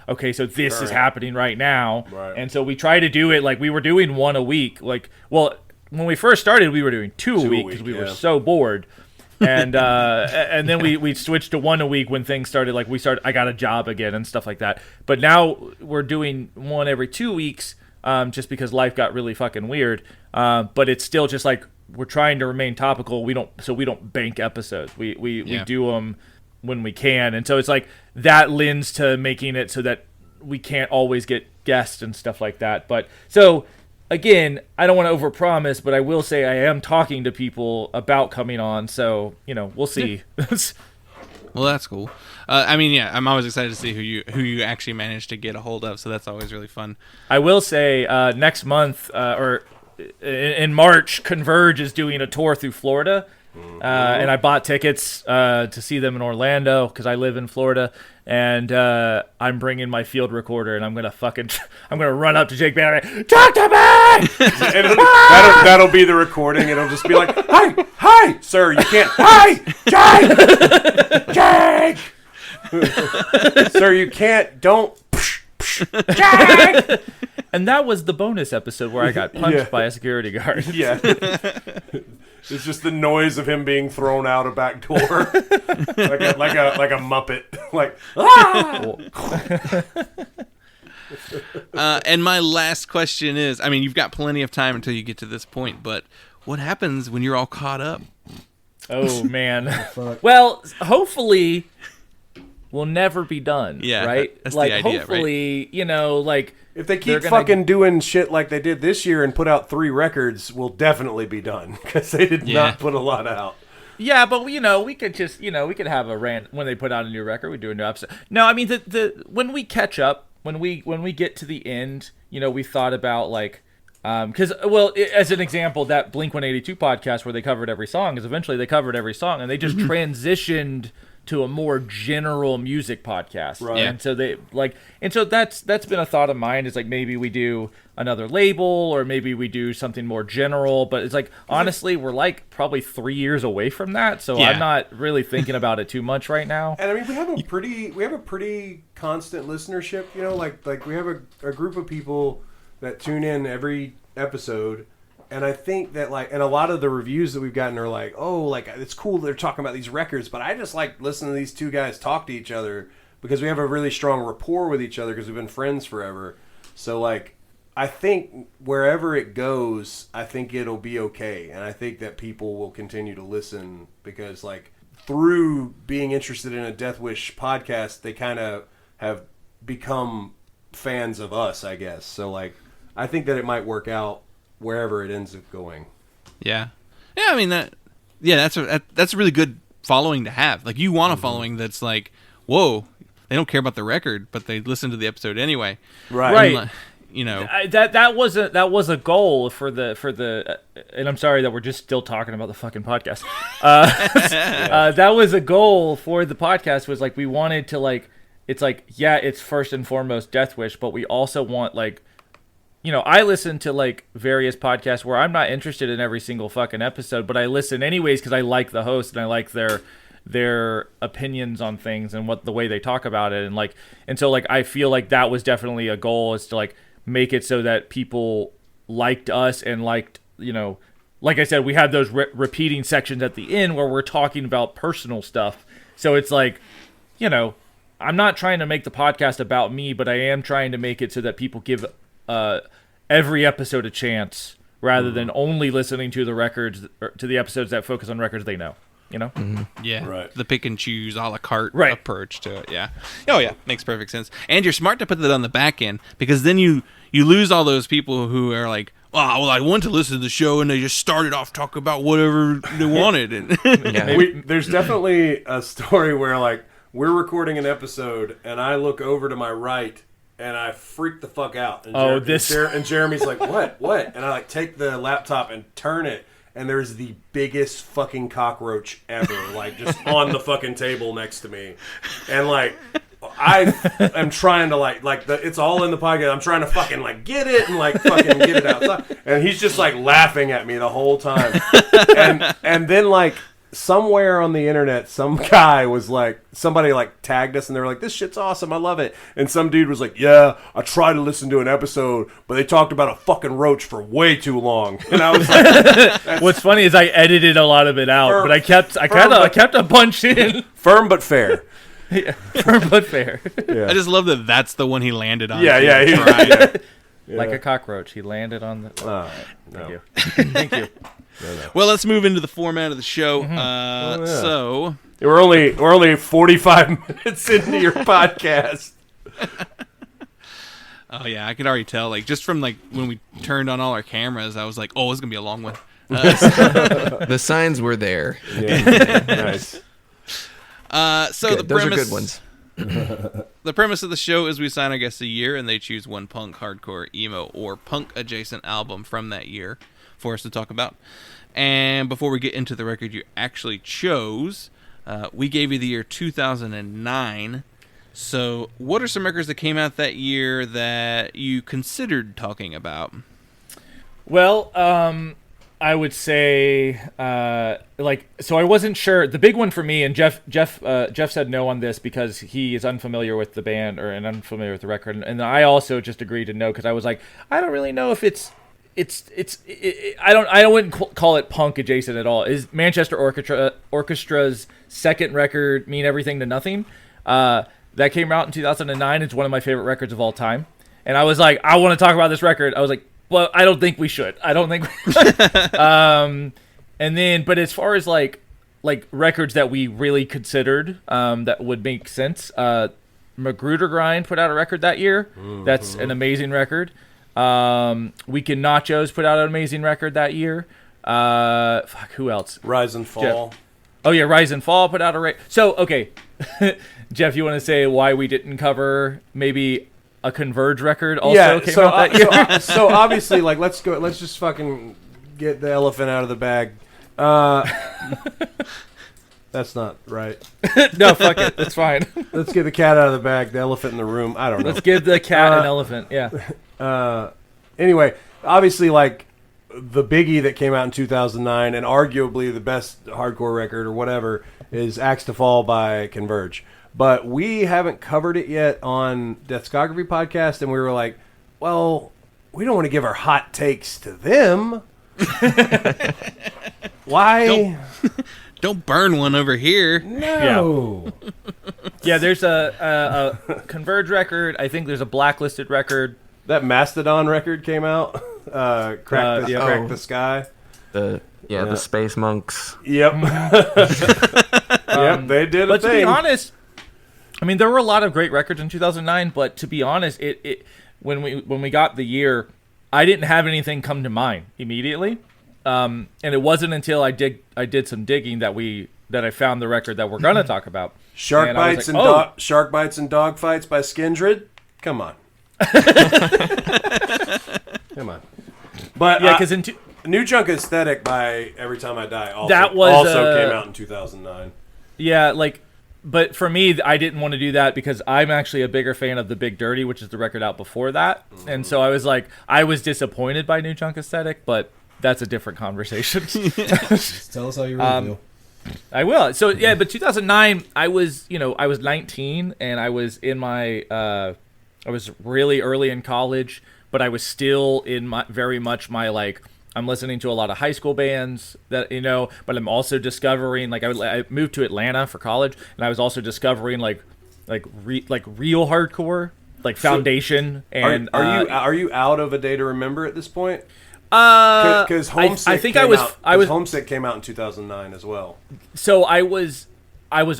okay, so this is happening right now, and so we try to do it we were doing one a week. When we first started, we were doing two a week because we were so bored, and and then we switched to one a week when things started. I got a job again and stuff like that. But now we're doing one every 2 weeks, just because life got really fucking weird. But it's still just we're trying to remain topical. We don't bank episodes. We do them when we can, and so it's that lends to making it so that we can't always get guests and stuff like that. But so again, I don't want to overpromise, but I will say I am talking to people about coming on. So we'll see. Well, that's cool. I'm always excited to see who you actually manage to get a hold of. So that's always really fun. I will say next month or in March, Converge is doing a tour through Florida, and I bought tickets to see them in Orlando because I live in Florida, and I'm bringing my field recorder, and I'm gonna run up to Jake Banner, talk to me. That'll be the recording. It'll just be hi, sir, you can't. Hi, Jake, sir, you can't. Don't. Jake. And that was the bonus episode where I got punched by a security guard. Yeah. It's just the noise of him being thrown out a back door. like a Muppet. And my last question is, you've got plenty of time until you get to this point, but what happens when you're all caught up? Oh, man. Well, hopefully will never be done. Yeah, right. that's like the idea, hopefully, right? you know, like if they keep fucking doing shit like they did this year and put out 3 records, we'll definitely be done because they did not put a lot out. Yeah, but you know, we could just, you know, we could have a rant when they put out a new record. We do a new episode. No, I mean the when we catch up, when we get to the end, you know, we thought about like. Because, as an example, that Blink-182 podcast where they covered every song is eventually they covered every song and they just transitioned to a more general music podcast. Right. And so that's been a thought of mine is like maybe we do another label or maybe we do something more general. But it's like, honestly, we're like probably 3 years away from that. So I'm not really thinking about it too much right now. And I mean, we have a pretty constant listenership, you know, like we have a group of people that tune in every episode, and I think that like, and a lot of the reviews that we've gotten are like, oh, like it's cool they're talking about these records, but I just like listening to these two guys talk to each other because we have a really strong rapport with each other because we've been friends forever. So like, I think wherever it goes, I think it'll be okay, and I think that people will continue to listen because like through being interested in a Death Wish podcast, they kind of have become fans of us, I guess. So like, I think that it might work out wherever it ends up going. Yeah. I mean that's a really good following to have. Like you want a following that's like, whoa, they don't care about the record, but they listen to the episode anyway. Right. And, you know, that was a goal for the and I'm sorry that we're just still talking about the fucking podcast. That was a goal for the podcast was like we wanted to like it's like it's first and foremost Death Wish, but we also want like. You know, I listen to like various podcasts where I'm not interested in every single fucking episode, but I listen anyways because I like the host and I like their opinions on things and what the way they talk about it and so like I feel like that was definitely a goal is to like make it so that people liked us and liked, you know, like I said, we had those repeating sections at the end where we're talking about personal stuff. So it's like, you know, I'm not trying to make the podcast about me, but I am trying to make it so that people give every episode a chance rather than only listening to the records or to the episodes that focus on records they know, you know? Yeah. Right. The pick and choose a la carte Right. approach to it. Yeah. Oh yeah. Makes perfect sense. And you're smart to put that on the back end because then you lose all those people who are like, oh, well, I want to listen to the show and they just started off talking about whatever they wanted. And There's definitely a story where like we're recording an episode and I look over to my right and I freak the fuck out. And and Jeremy's like, what? And I like take the laptop and turn it, and there's the biggest fucking cockroach ever, like just on the fucking table next to me. And like, I am trying to like it's all in the podcast. I'm trying to fucking like get it and like fucking get it outside. And he's just like laughing at me the whole time. And then like, somewhere on the internet, some guy was like, somebody like tagged us and they were like, this shit's awesome, I love it. And some dude was like, yeah, I tried to listen to an episode, but they talked about a fucking roach for way too long. And I was like, what's funny is I edited a lot of it out, but I kept a bunch in. Firm but fair. Yeah, firm but fair. Yeah. I just love that that's the one he landed on. Yeah. Like a cockroach, he landed on the. No. Thank you. Thank you. Well, let's move into the format of the show. So we're only 45 minutes into your podcast. Oh yeah, I could already tell. Like just from like when we turned on all our cameras, I was like, oh, it's gonna be a long one. The signs were there. Yeah. Nice. So Good. the Those premise, are good ones. The premise of the show is we sign our guests a year, and they choose one punk, hardcore, emo, or punk adjacent album from that year for us to talk about. And before we get into the record you actually chose, we gave you the year 2009. So what are some records that came out that year that you considered talking about? Well, I would say, so I wasn't sure. The big one for me, and Jeff said no on this because he is unfamiliar with the band and unfamiliar with the record, and I also just agreed to no because I was like, I don't really know if I wouldn't call it punk adjacent at all. Is Manchester Orchestra's second record Mean Everything to Nothing? That came out in 2009. It's one of my favorite records of all time, and I was like, I want to talk about this record. I was like, well, I don't think we should. I don't think. And then, but as far as like like records that we really considered that would make sense. Magruder Grind put out a record that year. That's an amazing record. Weekend Nachos put out an amazing record that year. Who else? Rise and Fall. Jeff. Oh yeah, Rise and Fall put out a record. So okay, Jeff, you want to say why we didn't cover maybe a Converge record also came out that year? So obviously, like, let's just fucking get the elephant out of the bag. That's not right. No, fuck it. That's fine. Let's get the cat out of the bag, the elephant in the room. I don't know. Let's give the cat an elephant. Yeah. Anyway, obviously, like, the biggie that came out in 2009 and arguably the best hardcore record or whatever is Axe to Fall by Converge. But we haven't covered it yet on Deathscography Podcast, and we were like, well, we don't want to give our hot takes to them. Why? Don't burn one over here. No. Yeah, there's a Converge record. I think there's a Blacklisted record. That Mastodon record came out. Crack the Sky. The Space Monks. Yep. Yep, they did a but thing. To be honest, I mean, there were a lot of great records in 2009, but to be honest, it when we got the year, I didn't have anything come to mind immediately. And it wasn't until I did some digging that I found the record that we're gonna talk about. Shark Bites and Dogfights by Skindred. Come on. Come on. But yeah, because New Junk Aesthetic by Every Time I Die also came out in 2009. Yeah, like, but for me, I didn't want to do that because I'm actually a bigger fan of The Big Dirty, which is the record out before that. And so I was like, I was disappointed by New Junk Aesthetic, but that's a different conversation. Just tell us how you really feel. I will. So yeah, but 2009, I was 19 and I was in my, I was really early in college, but I was still in very much my, like, I'm listening to a lot of high school bands that, but I'm also discovering, like, I moved to Atlanta for college and I was also discovering like real hardcore, like Foundation. And are you out of A Day to Remember at this point? Because Homesick Homesick came out in 2009 as well. So I was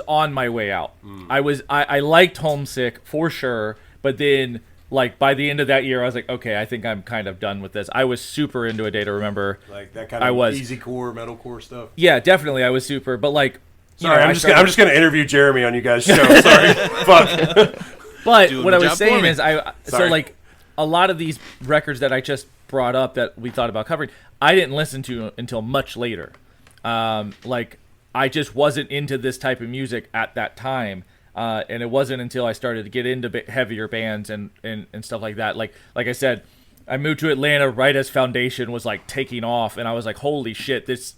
on my way out. I liked Homesick for sure, but then, like, by the end of that year, I was like, okay, I think I'm kind of done with this. I was super into A Day to Remember. Like that kind of easy core, metalcore stuff. Yeah, definitely, I was super. But like, sorry, I'm just gonna interview Jeremy on you guys' show. Sorry, fuck. But what I was saying is, so like a lot of these records that I just brought up that we thought about covering, I didn't listen to until much later. Like, I just wasn't into this type of music at that time. And it wasn't until I started to get into heavier bands and stuff like that. Like I said, I moved to Atlanta right as Foundation was like taking off, and I was like, holy shit, this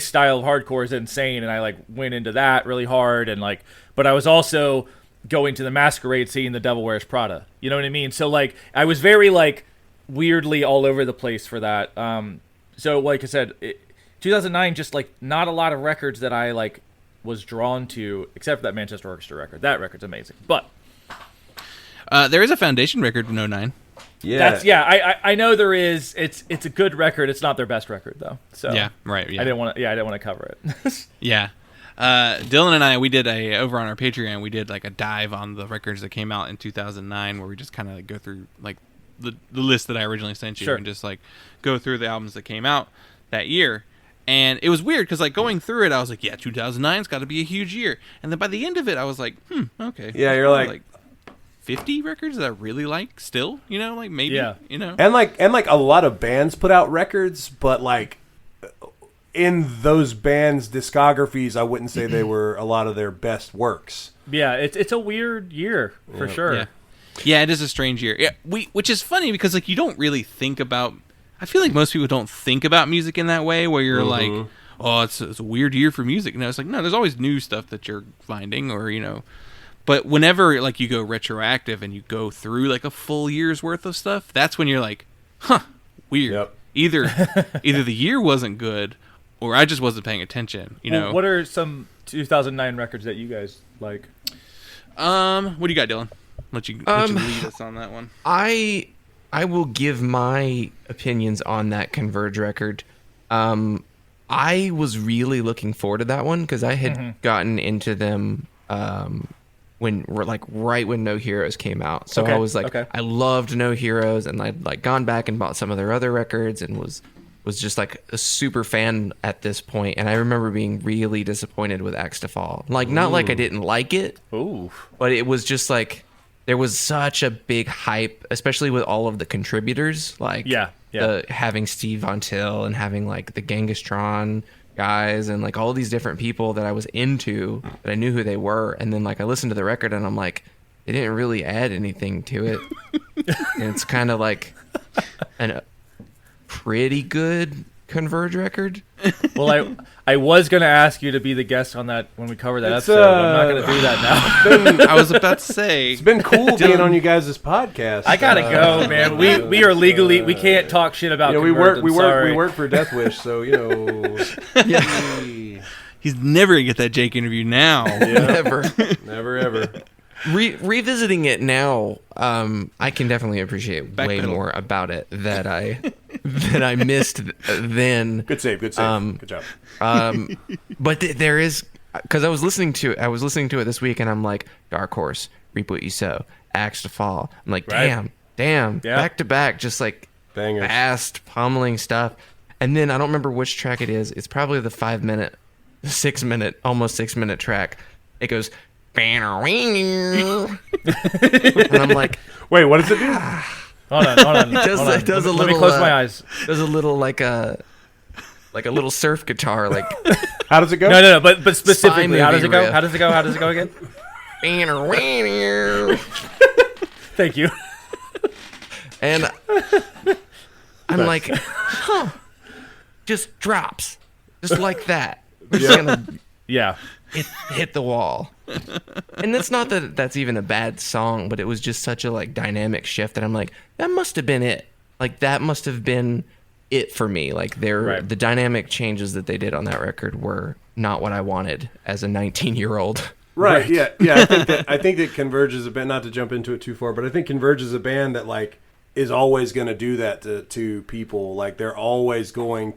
style of hardcore is insane. And I like went into that really hard, and like, but I was also going to the Masquerade, seeing The Devil Wears Prada. You know what I mean? So like, I was very like weirdly all over the place for that. So like I said, 2009, just like not a lot of records that I like was drawn to, except for that Manchester Orchestra record. That record's amazing. But there is a Foundation record in 2009. Yeah, I know there is. It's a good record. It's not their best record though. So yeah, right. Yeah. I didn't want to cover it. Yeah. Dylan and I, we did over on our Patreon, we did like a dive on the records that came out in 2009, where we just kind of like go through like the list that I originally sent you, and just like go through the albums that came out that year. And it was weird because, like, going through it, I was like, yeah, 2009's got to be a huge year. And then by the end of it, I was like, okay. Yeah, you're like 50 records that I really like still, like maybe, And like a lot of bands put out records, but like in those bands' discographies, I wouldn't say they were a lot of their best works. Yeah, it's a weird year for sure. Yeah, it is a strange year. Yeah, which is funny because, like, you don't really think about. I feel like most people don't think about music in that way, where you're like, oh, it's a weird year for music. No, it's like, no, there's always new stuff that you're finding, or, but whenever, like, you go retroactive and you go through, like, a full year's worth of stuff, that's when you're like, weird. Yep. Either the year wasn't good, or I just wasn't paying attention, Well, what are some 2009 records that you guys like? What do you got, Dylan? Let you lead us on that one. I will give my opinions on that Converge record. I was really looking forward to that one because I had gotten into them when right when No Heroes came out. So I was like, I loved No Heroes, and I'd like gone back and bought some of their other records, and was just like a super fan at this point. And I remember being really disappointed with Axe to Fall. Like, not like I didn't like it, but it was just like there was such a big hype, especially with all of the contributors. Like, having Steve Von Till and having like the Gengistron guys and like all these different people that I was into, that I knew who they were. And then like I listened to the record and I'm like, they didn't really add anything to it. And it's kind of like a pretty good Converge record. Well, I was going to ask you to be the guest on that when we cover that episode. I'm not going to do that now. I was about to say. It's been cool being on you guys' podcast. I got to go, man. We are legally, we can't talk shit about Converge. We work for Death Wish, so, you know. He's never going to get that Jake interview now. Never, ever. Revisiting it now, I can definitely appreciate way more about it that I missed then. Good save. Good job. But there is, because I was listening to it this week, and I'm like, Dark Horse, Reap What You Sow, Axe to Fall. I'm like, damn, back to back, just like bangers, fast pummeling stuff. And then I don't remember which track it is. It's probably the 5 minute, 6 minute, almost 6 minute track. It goes. And I'm like, wait, what does it do? Hold on. It does a little. Let me close my eyes. Does a little like a little surf guitar. Like, how does it go? No. But specifically, how does it go? How does it go again? Thank you. And I'm like, just drops, just like that. We're just gonna hit the wall. And it's not that that's even a bad song, but it was just such a like dynamic shift that I'm like, that must have been it. Like, that must have been it for me. Like, the dynamic changes that they did on that record were not what I wanted as a 19-year-old. Right. Yeah. I think that Converge is a band, not to jump into it too far, but I think Converge is a band that like is always going to do that to people. Like, they're always going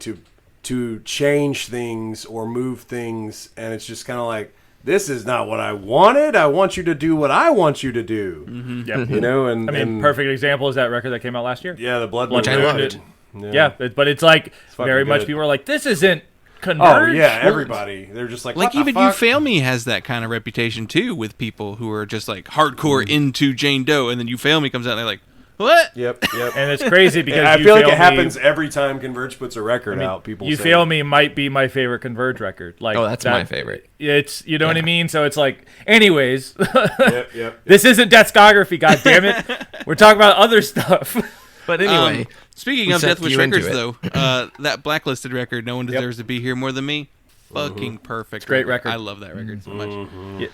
to change things or move things, and it's just kind of like, this is not what I wanted. I want you to do what I want you to do. Mm-hmm. Yep. You know, and perfect example is that record that came out last year. Yeah, the Blood Which I loved. But it's like very much people are like, this isn't Converge. Oh yeah, everybody. They're just like even the fuck? You Fail Me has that kind of reputation too, with people who are just like hardcore into Jane Doe, and then You Fail Me comes out and they're like, what? Yep. And it's crazy because I feel like it happens every time Converge puts a record out. People You say Fail Me might be my favorite Converge record. Like, that's my favorite. It's, you know what I mean? So it's like, anyways, yep. This isn't Deathscography, goddammit. We're talking about other stuff. But anyway, speaking of Death Wish records, though, that Blacklisted record, No One Deserves to Be Here More Than Me, fucking perfect. It's a great record. I love that record so much. Yeah.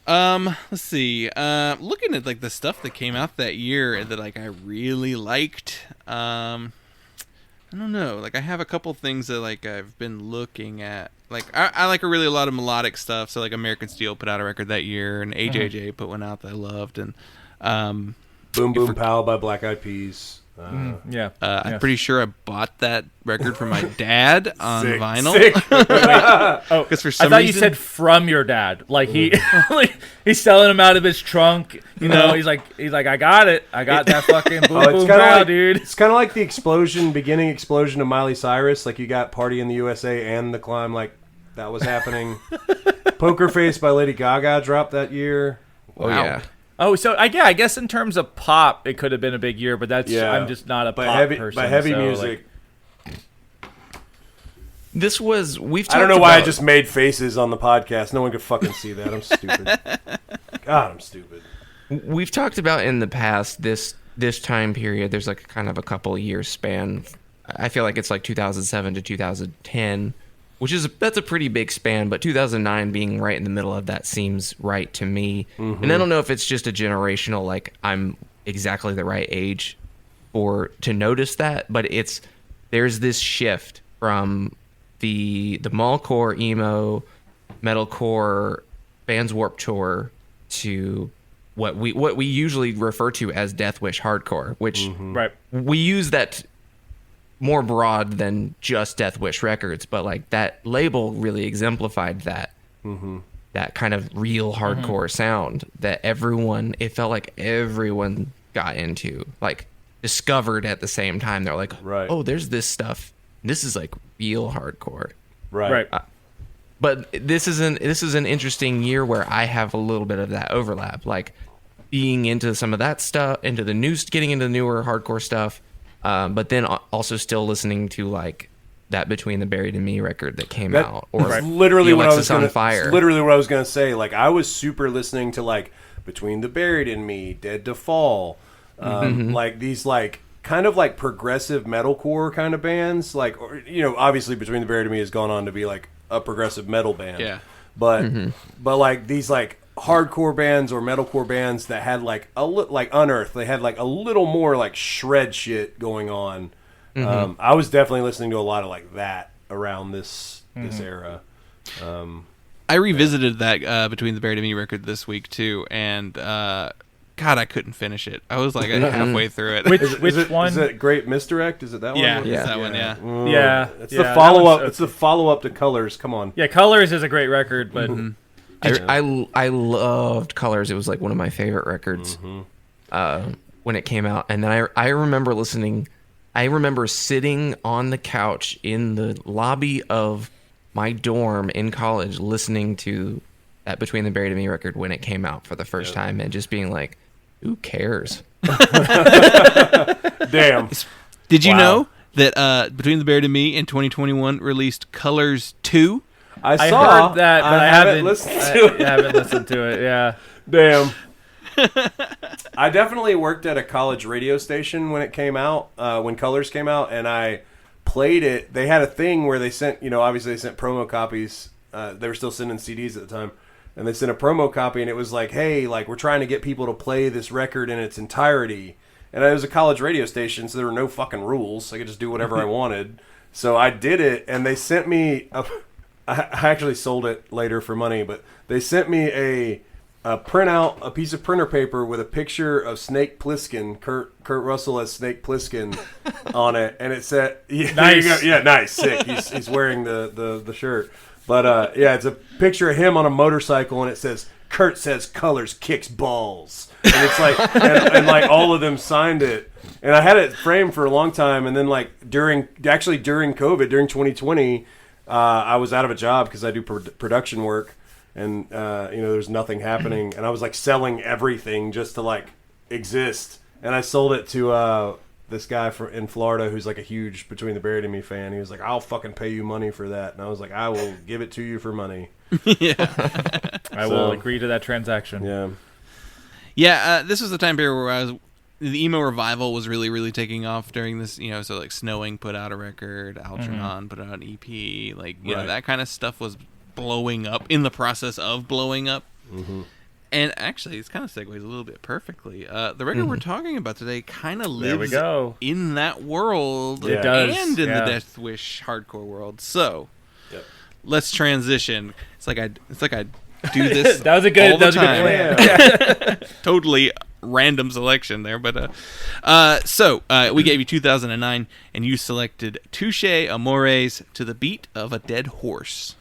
Let's see. Looking at like the stuff that came out that year that like I really liked. I don't know. Like, I have a couple things that like I've been looking at. Like, I like a lot of melodic stuff. So like American Steel put out a record that year, and AJJ put one out that I loved, and Boom Boom Pow by Black Eyed Peas. I'm pretty sure I bought that record from my dad on vinyl. Because for some I thought reason, you said from your dad. Like he's selling them out of his trunk. You know, he's like, I got it. I got that fucking boom boom pow, dude. It's kind of like the beginning explosion of Miley Cyrus. Like, you got Party in the USA and The Climb. Like, that was happening. Poker Face by Lady Gaga dropped that year. Oh yeah. Oh, so I guess in terms of pop, it could have been a big year, but I'm just not a pop person. By heavy music. We've talked I don't know why I just made faces on the podcast. No one could fucking see that. I'm stupid. God, I'm stupid. We've talked about in the past this time period. There's like kind of a couple years span. I feel like it's like 2007 to 2010. That's a pretty big span, but 2009 being right in the middle of that seems right to me. Mm-hmm. And I don't know if it's just a generational, like, I'm exactly the right age to notice that, but there's this shift from the mallcore, emo, metalcore, Vans Warped Tour to what we usually refer to as Death Wish hardcore, which we use that more broad than just Death Wish Records, but like that label really exemplified that that kind of real hardcore sound that it felt like everyone got into, like discovered at the same time. They're like, oh, there's this stuff. This is like real hardcore. Right. But this is an interesting year where I have a little bit of that overlap, like being into some of that stuff, getting into the newer hardcore stuff, but then also still listening to like that Between the Buried and Me record that came out, or literally what I was on Fire. Literally what I was gonna say. Like I was super listening to like Between the Buried and Me, Dead to Fall, like these like kind of like progressive metalcore kind of bands. Like, or, obviously Between the Buried and Me has gone on to be like a progressive metal band. Yeah. But like these like hardcore bands or metalcore bands that had like like Unearth, they had like a little more like shred shit going on. I was definitely listening to a lot of like that around this era. I revisited that Between the Buried and Me record this week too, and God, I couldn't finish it. I was like halfway through it. Which one? Is it Great Misdirect? Is it that one? Yeah, it's that one. Yeah. Yeah. It's the follow up. It's the follow up to Colors. Come on. Yeah, Colors is a great record, but I loved Colors. It was like one of my favorite records when it came out. And then I remember listening. I remember sitting on the couch in the lobby of my dorm in college listening to that Between the Buried and Me record when it came out for the first time, and just being like, who cares? Damn. Did you know that Between the Buried and Me in 2021 released Colors 2? I heard that, but I haven't listened to it. I haven't listened to it. Yeah. Damn. I definitely worked at a college radio station when it came out, when Colors came out, and I played it. They had a thing where they sent, obviously they sent promo copies. They were still sending CDs at the time, and they sent a promo copy, and it was like, hey, like we're trying to get people to play this record in its entirety. And it was a college radio station, so there were no fucking rules. I could just do whatever I wanted. So I did it, and they sent me I actually sold it later for money, but they sent me a printout, a piece of printer paper with a picture of Snake Plissken, Kurt Russell as Snake Plissken on it, and it said, nice. Nice, sick. He's wearing the shirt, but it's a picture of him on a motorcycle, and it says, Kurt says Colors kicks balls, and it's like, and like all of them signed it, and I had it framed for a long time, and then like during COVID, during 2020, I was out of a job because I do production work. And, there's nothing happening. And I was, like, selling everything just to, like, exist. And I sold it to this guy in Florida who's, like, a huge Between the Buried and Me fan. He was like, I'll fucking pay you money for that. And I was like, I will give it to you for money. I will agree to that transaction. Yeah. Yeah, this was the time period where the emo revival was really, really taking off during this, so, like, Snowing put out a record, Algernon put out an EP. Like, you know, that kind of stuff was blowing up, in the process of blowing up. And actually, it's kind of segues a little bit perfectly. The record we're talking about today kind of lives in that world It does. And in the Death Wish hardcore world. So let's transition. It's like I do this. That was a good plan. Yeah. Totally random selection there, but we gave you 2009, and you selected Touché Amoré To the Beat of a Dead Horse.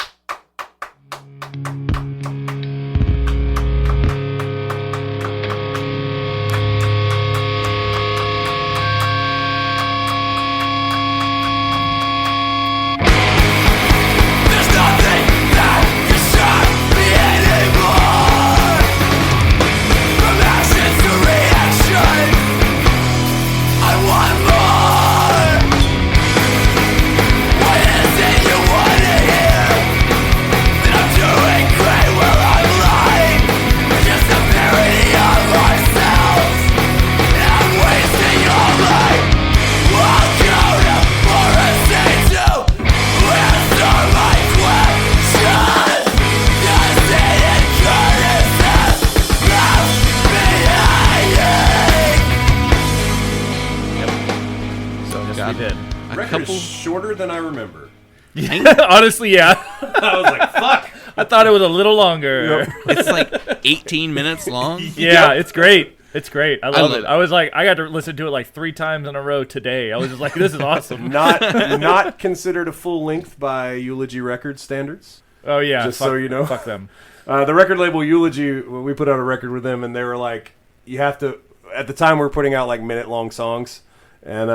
Shorter than I remember. Honestly, yeah. I was like, fuck. I thought it was a little longer. It's like 18 minutes long. Yeah, it's great. It's great. I love it. I was like, I got to listen to it like 3 times in a row today. I was just like, this is awesome. Not considered a full length by Eulogy Records standards. Oh yeah, so you know, fuck them. The record label Eulogy, we put out a record with them, and they were like, you have to. At the time, we were putting out like minute-long songs, and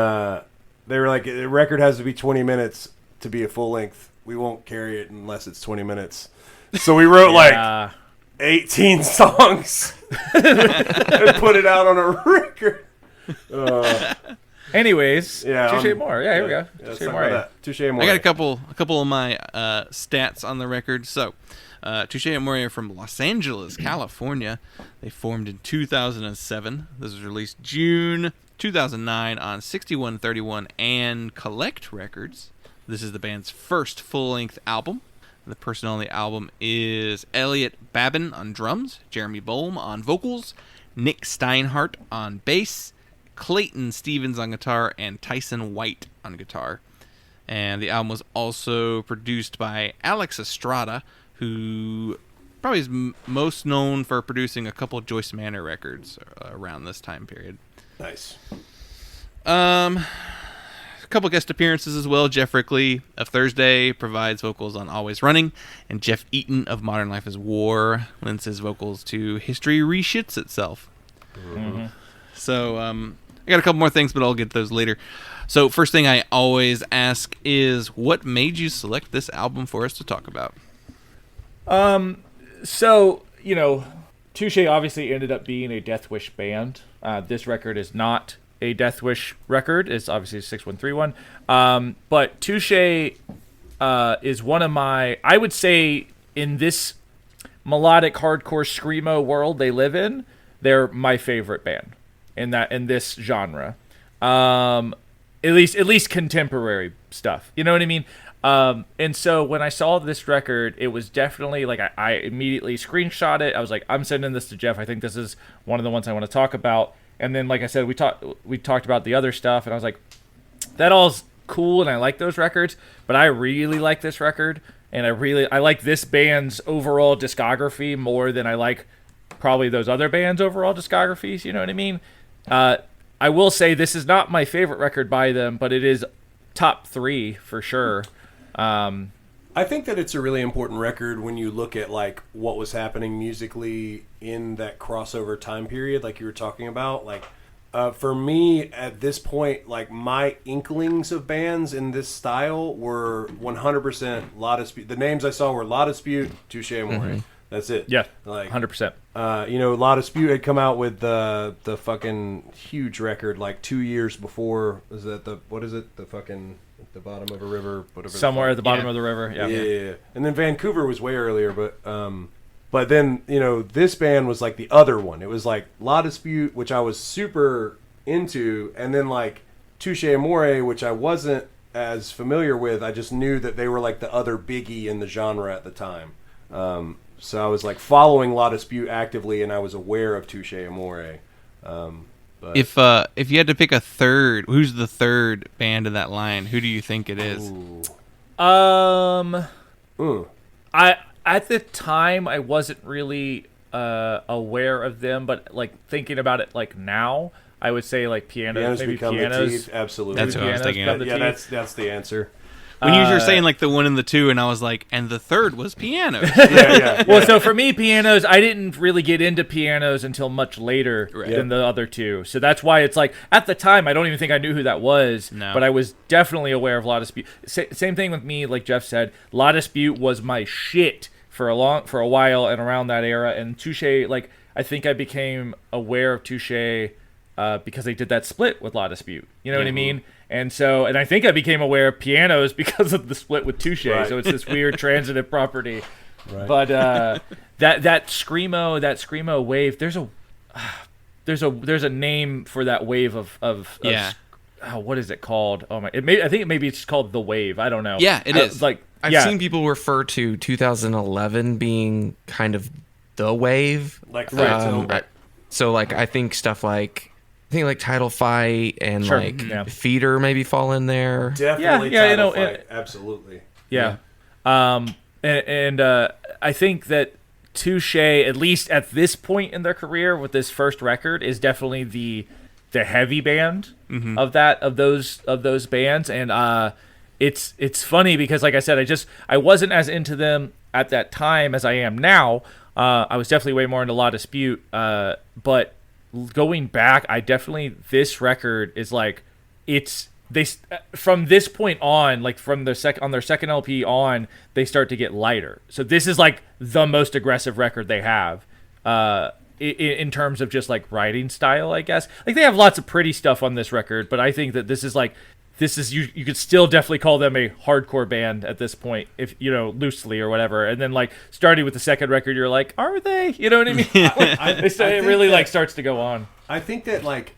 they were like, the record has to be 20 minutes to be a full length. We won't carry it unless it's 20 minutes. So we wrote like 18 songs and put it out on a record. Anyways, Touché Amoré. Yeah, here we go. Touché Amoré. Touché Amoré. I got a couple of my stats on the record. So, Touché Amoré are from Los Angeles, California. They formed in 2007. This was released June 2009 on 6131 and Collect Records. This is the band's first full-length album. The person on the album is Elliot Babin on drums, Jeremy Boehm on vocals, Nick Steinhardt on bass, Clayton Stevens on guitar, and Tyson White on guitar. And the album was also produced by Alex Estrada, who probably is most known for producing a couple of Joyce Manor records around this time period. Nice. A couple guest appearances as well. Jeff Rickley of Thursday provides vocals on Always Running, and Jeff Eaton of Modern Life is War lends his vocals to History Reshits Itself. Mm-hmm. So I got a couple more things, but I'll get those later. So first thing I always ask is, what made you select this album for us to talk about? So, you know, Touche obviously ended up being a Death Wish band. This record is not a Death Wish record. It's obviously 6131. But Touche is one of my, I would say, in this melodic hardcore screamo world they live in, they're my favorite band in this genre. At least contemporary stuff. You know what I mean? And so when I saw this record, it was definitely like I immediately screenshot it. I was like, I'm sending this to Jeff. I think this is one of the ones I want to talk about. And then, like I said, we talked about the other stuff, and I was like, that all's cool, and I like those records, but I really like this record, and I like this band's overall discography more than I like probably those other bands' overall discographies. You know what I mean? I will say this is not my favorite record by them, but it is top 3 for sure. I think that it's a really important record when you look at like what was happening musically in that crossover time period, like you were talking about. Like, for me at this point, like my inklings of bands in this style were 100% La Dispute. The names I saw were La Dispute, Touché Amoré. Mm-hmm. That's it. Yeah, like 100%. You know, La Dispute had come out with the fucking huge record like 2 years before. Is that the fucking at the bottom of a river, whatever. Somewhere at the bottom of the river. Yeah. And then Vancouver was way earlier, but then, you know, this band was like the other one. It was like La Dispute, which I was super into, and then like Touché Amoré, which I wasn't as familiar with. I just knew that they were like the other biggie in the genre at the time. So I was like following La Dispute actively, and I was aware of Touché Amoré. But if you had to pick a third, who's the third band in that line? Who do you think it is? At the time I wasn't really aware of them, but like thinking about it like now, I would say like pianos maybe pianos. The teeth. Absolutely. That's what I was thinking. Yeah, that's the answer. When you were saying like the 1 and the 2, and I was like, and the third was pianos. Yeah. Well, so for me, pianos, I didn't really get into pianos until much later than the other two. So that's why it's like, at the time, I don't even think I knew who that was, but I was definitely aware of La Dispute. Same thing with me, like Jeff said, La Dispute was my shit for a while and around that era. And Touche, like, I think I became aware of Touche because they did that split with La Dispute. You know what I mean? And I think I became aware of pianos because of the split with Touche. Right. So it's this weird transitive property. Right. But that screamo wave, there's a name for that wave of what is it called? Oh my! I think maybe it's called the wave. I don't know. Yeah, it is. Like I've seen people refer to 2011 being kind of the wave. Like so like I think stuff like Title Fight and Feeder maybe fall in there. Definitely Title Fight. Absolutely. Yeah. And I think that Touche, at least at this point in their career with this first record, is definitely the heavy band of those bands. And it's funny because, like I said, I wasn't as into them at that time as I am now. I was definitely way more into La Dispute, but going back, this record is like, they from this point on, like from their second LP on, they start to get lighter. So this is like the most aggressive record they have, in terms of just like writing style, I guess. Like they have lots of pretty stuff on this record, but I think that this is you could still definitely call them a hardcore band at this point, if loosely or whatever. And then like starting with the second record, you're like, are they? You know what I mean? It really like starts to go on. I think that like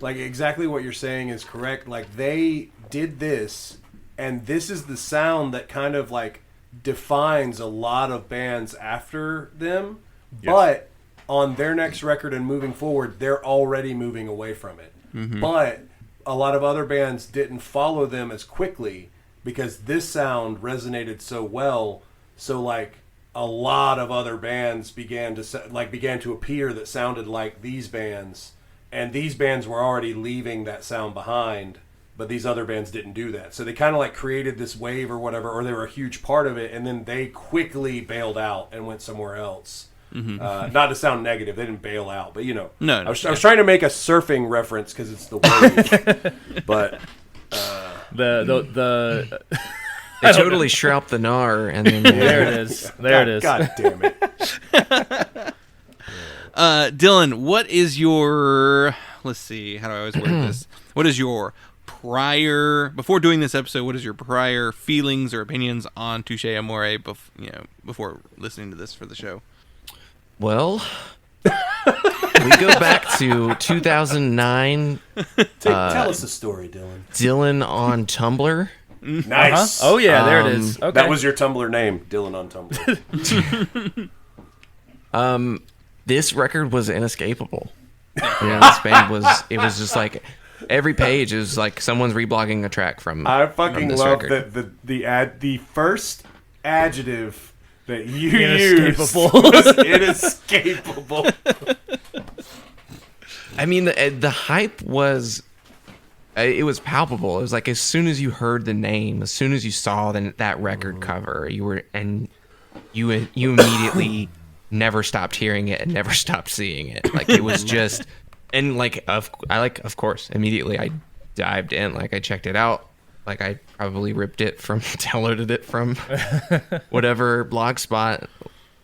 exactly what you're saying is correct. Like they did this, and this is the sound that kind of like defines a lot of bands after them. Yes. But on their next record and moving forward, they're already moving away from it. Mm-hmm. But a lot of other bands didn't follow them as quickly because this sound resonated so well. So like a lot of other bands began to appear that sounded like these bands, and these bands were already leaving that sound behind, but these other bands didn't do that. So they kind of like created this wave or whatever, or they were a huge part of it, and then they quickly bailed out and went somewhere else. Mm-hmm. Not to sound negative, they didn't bail out, but No, I was trying to make a surfing reference because it's the wave, but they totally shroud the gnar, and then there it is. It is. God damn it, Dylan. What is your? Let's see. How do I always word this? What is your prior? Before doing this episode, what is your prior feelings or opinions on Touché Amoré? Before listening to this for the show. Well, we go back to 2009. Tell us a story, Dylan. Dylan on Tumblr. Nice. Oh yeah, there it is. Okay. That was your Tumblr name, Dylan on Tumblr. This record was inescapable. This band was. It was just like every page is like someone's reblogging a track from. I fucking love record. the first adjective that you inescapable. Used was inescapable. I mean, the hype was. It was palpable. It was like as soon as you heard the name, as soon as you saw that record cover, you immediately never stopped hearing it and never stopped seeing it. Like it was just, and like of course immediately I dived in. Like I checked it out. Like I probably ripped it from, downloaded it from whatever blogspot.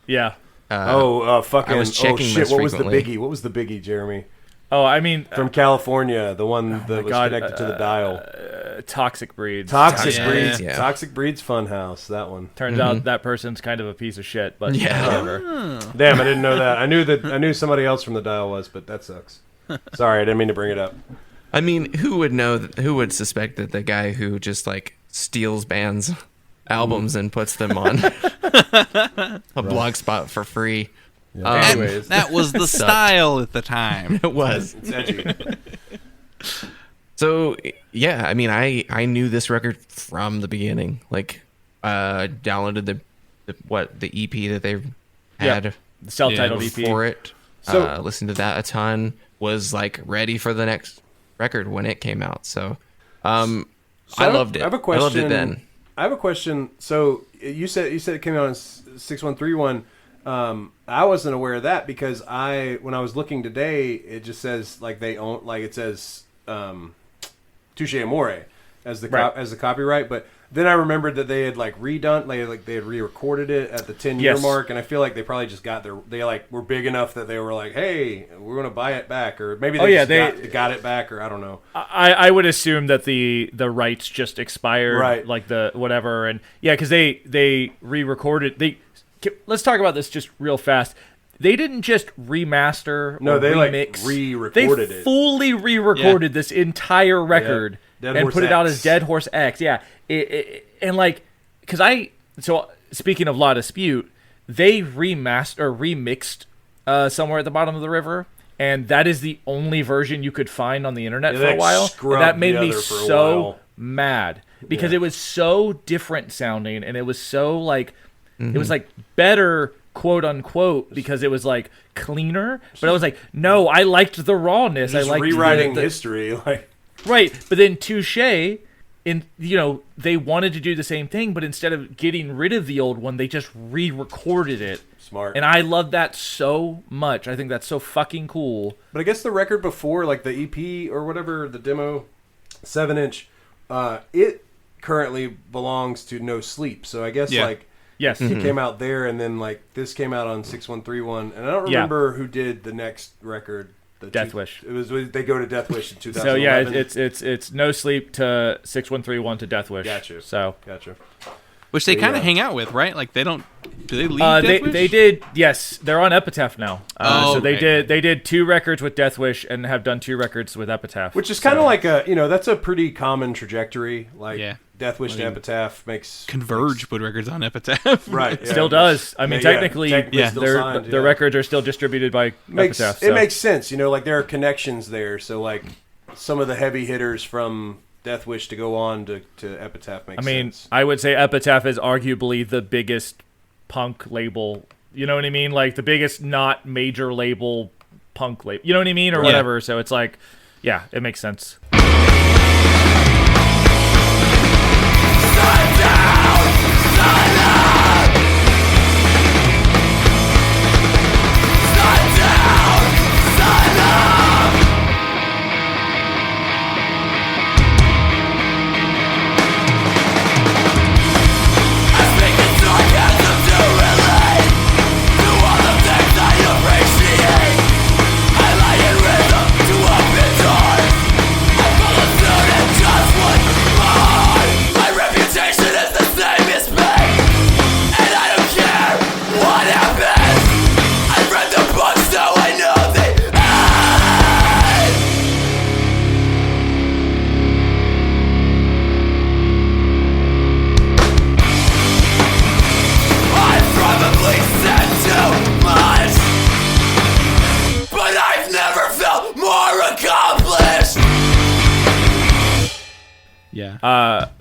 Yeah. Fucking. I was checking shit. this What was the frequently. biggie? What was the biggie, Jeremy? Oh, I mean, from California, the one that was connected to the dial. Toxic Breeds. Toxic Breeds. Yeah. Toxic Breeds Funhouse. That one. Turns out that person's kind of a piece of shit, but whatever. Damn, I didn't know that. I knew somebody else from the dial was, but that sucks. Sorry, I didn't mean to bring it up. I mean, who would know? Who would suspect that the guy who just like steals bands' albums and puts them on a blog spot for free? Yeah. Anyways, that was the style at the time. It was. It's edgy. So yeah, I mean, I knew this record from the beginning. Like, downloaded the EP that they had, the self-titled EP for it. So listened to that a ton. Was like ready for the next record when it came out. So I loved it. I have a question. I loved it then. I have a question. So you said it came out in 6131. I wasn't aware of that because when I was looking today, it just says like they own, like it says Touché Amoré as the as the copyright, but then I remembered that they had like redone, they had re-recorded it at the 10-year mark, and I feel like they probably just got they like were big enough that they were like, hey, we're gonna buy it back, or maybe they got it back, or I don't know. I would assume that the rights just expired, right? Like the whatever, and because they re-recorded. Let's talk about this just real fast. They didn't just remaster. No, they remix. Like re-recorded it. They fully re-recorded this entire record and put it out as Dead Horse X. Yeah, and like, so speaking of La Dispute, they remixed Somewhere at the Bottom of the River, and that is the only version you could find on the internet for a while. And that made me so mad because it was so different sounding, and it was so like. It was like better quote unquote, because it was like cleaner. But I was like, no, I liked the rawness. Just I liked rewriting history, like right. But then Touché, they wanted to do the same thing, but instead of getting rid of the old one, they just re-recorded it. Smart. And I love that so much. I think that's so fucking cool. But I guess the record before, like the EP or whatever, the demo, 7-inch, it currently belongs to No Sleep. So I guess yes, it came out there, and then like this came out on 6131, and I don't remember who did the next record. Deathwish. It was they go to Deathwish in 2011. So yeah, it's No Sleep to 6131 to Deathwish. Gotcha. So gotcha. Which they kind of hang out with, right? Like they don't. Do they leave Deathwish? They did. Yes, they're on Epitaph now. So they okay. did 2 records with Deathwish and have done 2 records with Epitaph. Which is kind of like that's a pretty common trajectory. Like Deathwish to Epitaph Converge put records on Epitaph, right? It still does. I mean, technically their records are still distributed by Epitaph. It makes sense, like there are connections there. So like some of the heavy hitters from Deathwish to go on to Epitaph makes sense. I would say Epitaph is arguably the biggest punk label. You know what I mean? Like the biggest not major label punk label. You know what I mean? Or whatever. So it's like, yeah, it makes sense.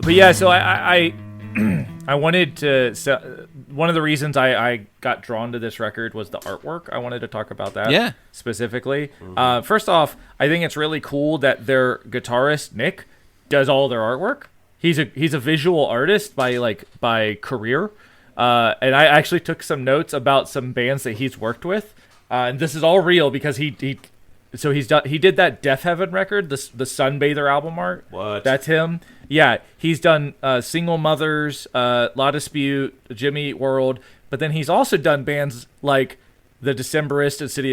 But yeah, so I wanted to. So one of the reasons I got drawn to this record was the artwork. I wanted to talk about that specifically. First off, I think it's really cool that their guitarist Nick does all their artwork. He's a visual artist by career, and I actually took some notes about some bands that he's worked with, and this is all real because he did that Death Heaven record, the Sunbather album art. What? That's him. Yeah, he's done Single Mothers, La Dispute, Jimmy Eat World, but then he's also done bands like The Decemberist and City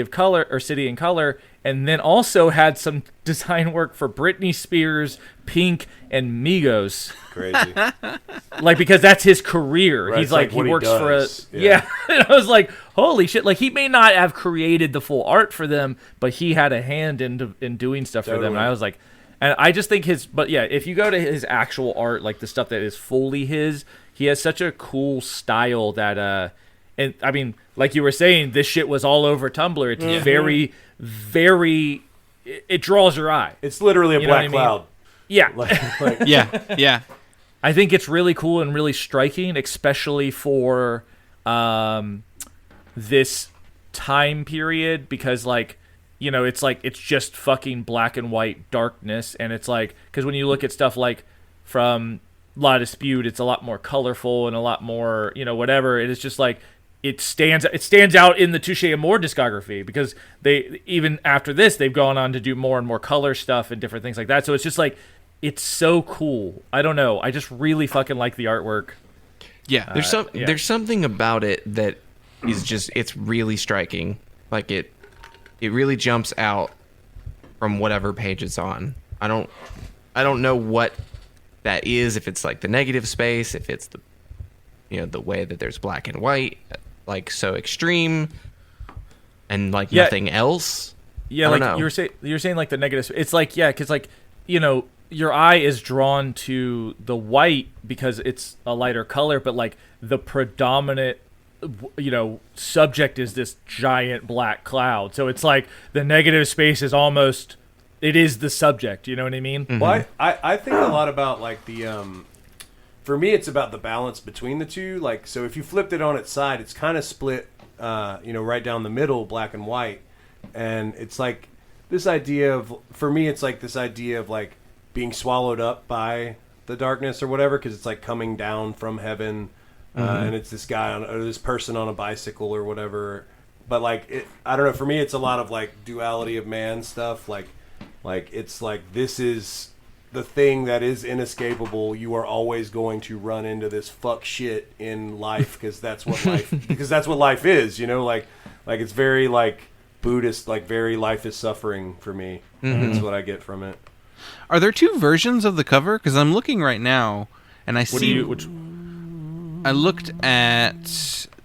in Color, and then also had some design work for Britney Spears, Pink, and Migos. Crazy. Because that's his career. Right, He's like he works for a Yeah. And I was like, holy shit! Like he may not have created the full art for them, but he had a hand in doing stuff for them. And I was like, and I just think if you go to his actual art, like the stuff that is fully his, he has such a cool style that and I mean, like you were saying, this shit was all over Tumblr. It's very, very, it draws your eye. It's literally a black cloud. Yeah. Yeah. I think it's really cool and really striking, especially for this time period, because it's just fucking black and white darkness, and it's like, because when you look at stuff like from La Dispute, it's a lot more colorful and a lot more, whatever. It is just like it stands out in the Touché Amoré discography, because they, even after this, they've gone on to do more and more color stuff and different things like that. So it's just like, it's so cool. I don't know. I just really fucking like the artwork. Yeah. There's something about it that is just, it's really striking. Like it really jumps out from whatever page it's on. I don't know what that is, if it's like the negative space, if it's the way that there's black and white, like so extreme, and like nothing else. Yeah, like you're saying like the negative. It's like, yeah, because like, your eye is drawn to the white because it's a lighter color, but like the predominant subject is this giant black cloud. So it's like the negative space is almost, it is the subject. You know what I mean? Mm-hmm. Well, I think a lot about like the for me, it's about the balance between the two. Like, so if you flipped it on its side, it's kind of split right down the middle, black and white. And it's like this idea of, for me, it's like this idea of like being swallowed up by the darkness or whatever, because it's like coming down from heaven, and it's this guy or this person on a bicycle or whatever. But like, I don't know. For me, it's a lot of like duality of man stuff. Like it's like, this is the thing that is inescapable. You are always going to run into this fuck shit in life because that's what life is. Like it's very like Buddhist, like very life is suffering for me. That's what I get from it. Are there two versions of the cover? Because I'm looking right now, and I see. I looked at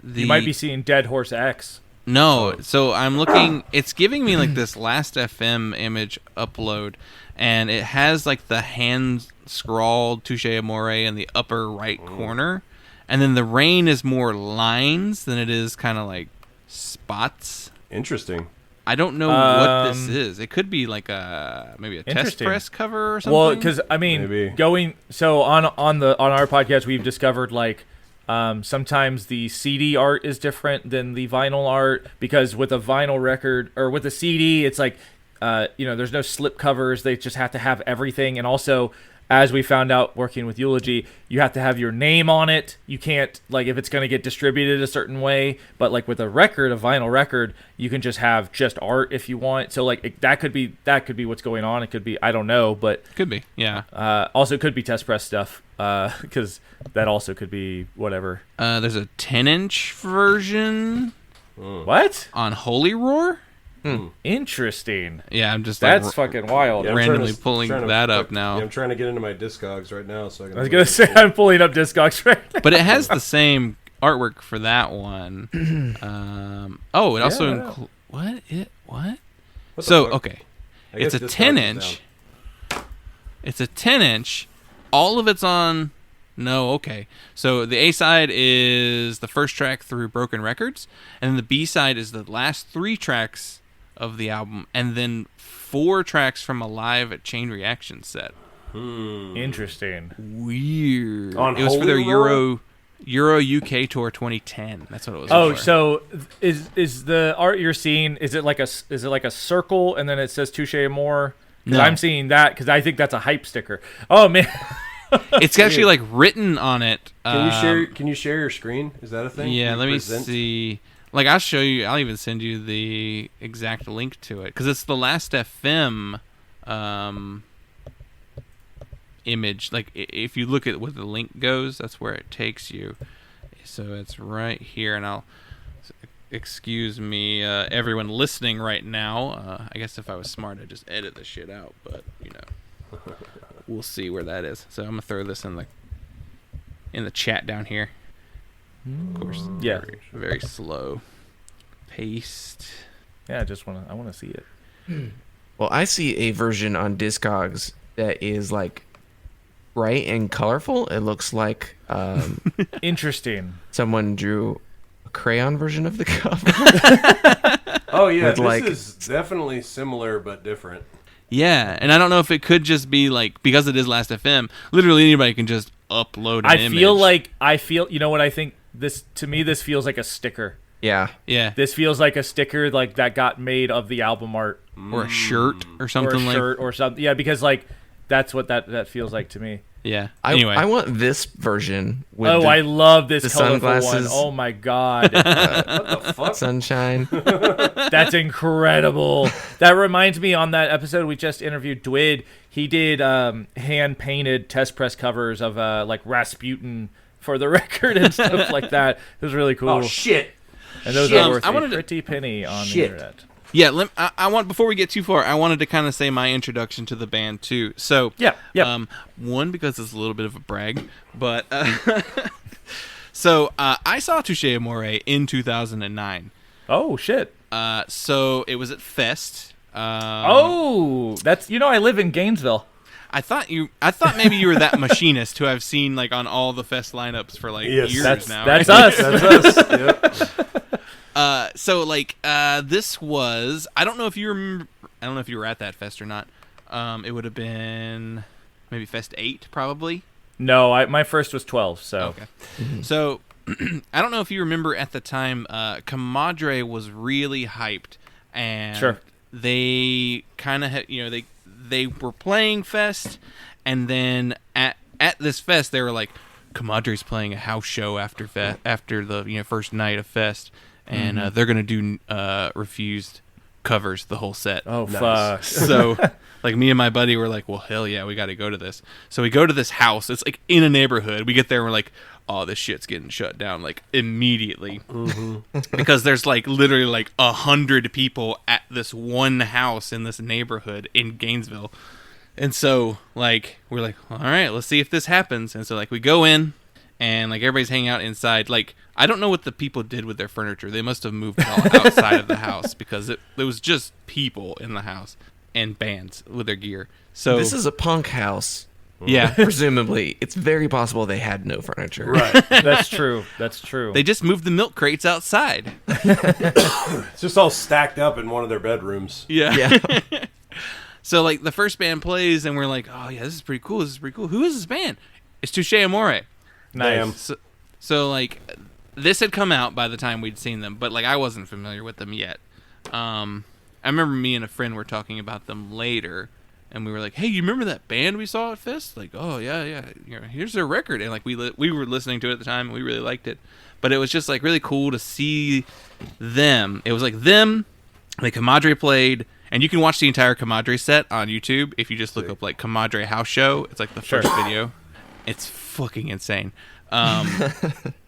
the. You might be seeing Dead Horse X. No, so I'm looking. It's giving me like this Last FM image upload, and it has like the hand scrawled Touché Amoré in the upper right corner, and then the rain is more lines than it is kind of like spots. Interesting. I don't know what this is. It could be like maybe a test press cover or something. Well, because I mean, on our podcast, we've discovered like sometimes the CD art is different than the vinyl art, because with a vinyl record or with a CD, it's like there's no slip covers. They just have to have everything, and also, as we found out working with Eulogy, you have to have your name on it. You can't, like, if it's going to get distributed a certain way, but like with a vinyl record, you can just have just art if you want. So like that could be what's going on. It could be, I don't know, but could be, yeah. Also, it could be test press stuff, because that also could be whatever. There's a 10-inch version. What? On Holy Roar? Interesting. Yeah, I'm just that's fucking wild. Yeah, randomly pulling that up now. Yeah, I'm trying to get into my Discogs right now, so I was gonna say I'm pulling up Discogs right now. But it has the same artwork for that one. It also what? So okay, it's a 10-inch. It's a 10-inch. All of it's on. No, okay. So the A side is the first track through Broken Records, and then the B side is the last 3 tracks of the album, and then 4 tracks from a live at Chain Reaction set. Interesting. Weird. It was for their Euro UK tour 2010. That's what it was. Oh, so is the art you're seeing? Is it like a circle and then it says Touché Amoré? No. I'm seeing that because I think that's a hype sticker. Oh man. It's actually like written on it. Can you share your screen? Is that a thing? Yeah, let me see. Like, I'll show you. I'll even send you the exact link to it because it's the Last FM image. Like, if you look at where the link goes, that's where it takes you. So it's right here, and excuse me, everyone listening right now. I guess if I was smart, I'd just edit this shit out, but we'll see where that is. So I'm gonna throw this in the chat down here. Of course, yeah. Very, very slow. Paste. Yeah, I want to see it. Well, I see a version on Discogs that is like bright and colorful. It looks like interesting. Someone drew a crayon version of the cover. Oh yeah, this is definitely similar but different. Yeah, and I don't know if it could just be like, because it is Last FM, literally anybody can just upload an image. You know what I think? This feels like a sticker. Yeah. Yeah. This feels like a sticker like that got made of the album art. Or a shirt or something or something. Yeah, because like that's what that feels like to me. Yeah. Anyway. I want this version with I love this colorful sunglasses. One. Oh my god. What the fuck? Sunshine. That's incredible. That reminds me, on that episode we just interviewed Dwid, he did hand painted test press covers of like Rasputin for the record and stuff like that. It was really cool. Oh shit. And those are worth a pretty penny on the internet. Yeah, I want, before we get too far, I wanted to kind of say my introduction to the band too. So, one, because it's a little bit of a brag, but so I saw Touché Amoré in 2009. Oh shit! So it was at Fest. That's I live in Gainesville. I thought maybe you were that Machinist who I've seen like on all the Fest lineups for like years now. That's us. That's us. Yep. So like this was, I don't know if you remember, I don't know if you were at that fest or not. It would have been maybe Fest 8 probably. No, my first was 12. So okay. So I don't know if you remember at the time, Comadre was really hyped, and Sure. they kind of had, they were playing Fest, and then at this Fest they were like, Comadre's playing a house show after the first night of Fest, and they're gonna do Refused covers the whole set. Oh, fuck. So like me and my buddy were like, well, hell yeah, we got to go to this. So we go to this house. It's like in a neighborhood. We get there and we're like, oh, this shit's getting shut down like immediately. Because there's like literally like 100 people at this one house in this neighborhood in Gainesville. And so like we're like, all right, let's see if this happens. And so like we go in and like everybody's hanging out inside. Like I don't know what the people did with their furniture. They must have moved it all outside of the house, because it was just people in the house and bands with their gear. So this is a punk house. Yeah. Presumably, it's very possible they had no furniture. Right. That's true. That's true. They just moved the milk crates outside. It's just all stacked up in one of their bedrooms. Yeah. So like the first band plays and we're like, oh yeah, this is pretty cool. Who is this band? It's Touché Amoré. Nice. So like this had come out by the time we'd seen them, but like I wasn't familiar with them yet. I remember me and a friend were talking about them later, and we were like, hey, you remember that band we saw at Fest? Like, oh yeah, here's their record. And like we were listening to it at the time and we really liked it. But it was just like really cool to see them. It was like them, like Comadre played, and you can watch the entire Comadre set on YouTube if you just look up like Comadre House Show. It's like the first video. It's fucking insane.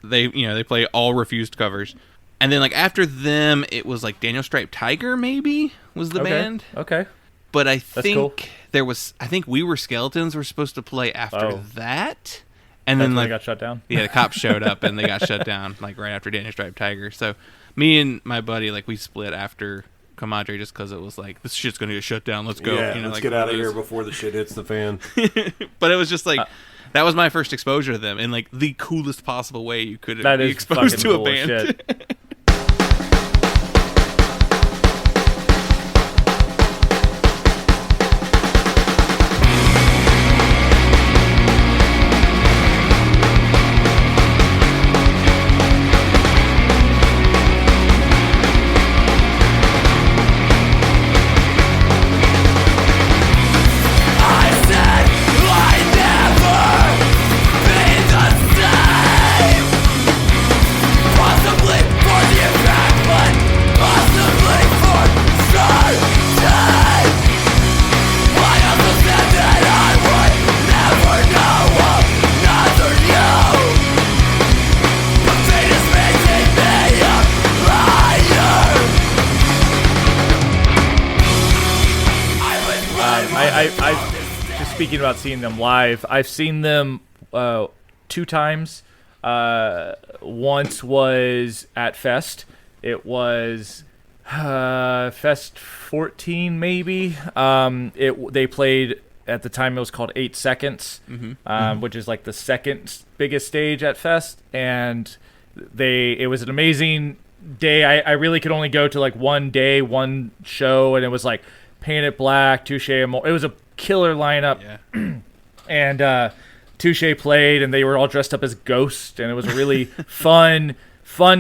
They play all Refused covers. And then like after them it was like Daniel Stripe Tiger maybe was the band. Okay. But I That's think cool. I think We Were Skeletons were supposed to play after that. And That's then when like they got shut down. Yeah, the cops showed up and they got shut down like right after Daniel Stripe Tiger. So me and my buddy like we split after Comadre just because it was like, this shit's gonna get shut down. Let's go. Yeah, let's like, get out of here before the shit hits the fan. But it was just like that was my first exposure to them in like the coolest possible way you could That be is exposed to a fucking cool as band. shit. Just speaking about seeing them live, I've seen them 2 times. Once was at Fest. It was Fest 14 maybe. They played at the time. It was called 8 Seconds, which is like the second biggest stage at Fest, and it was an amazing day. I really could only go to like one day, one show, and it was like Painted Black, Touché Amoré. It was a killer lineup. Yeah. And Touche played, and they were all dressed up as ghosts, and it was a really fun,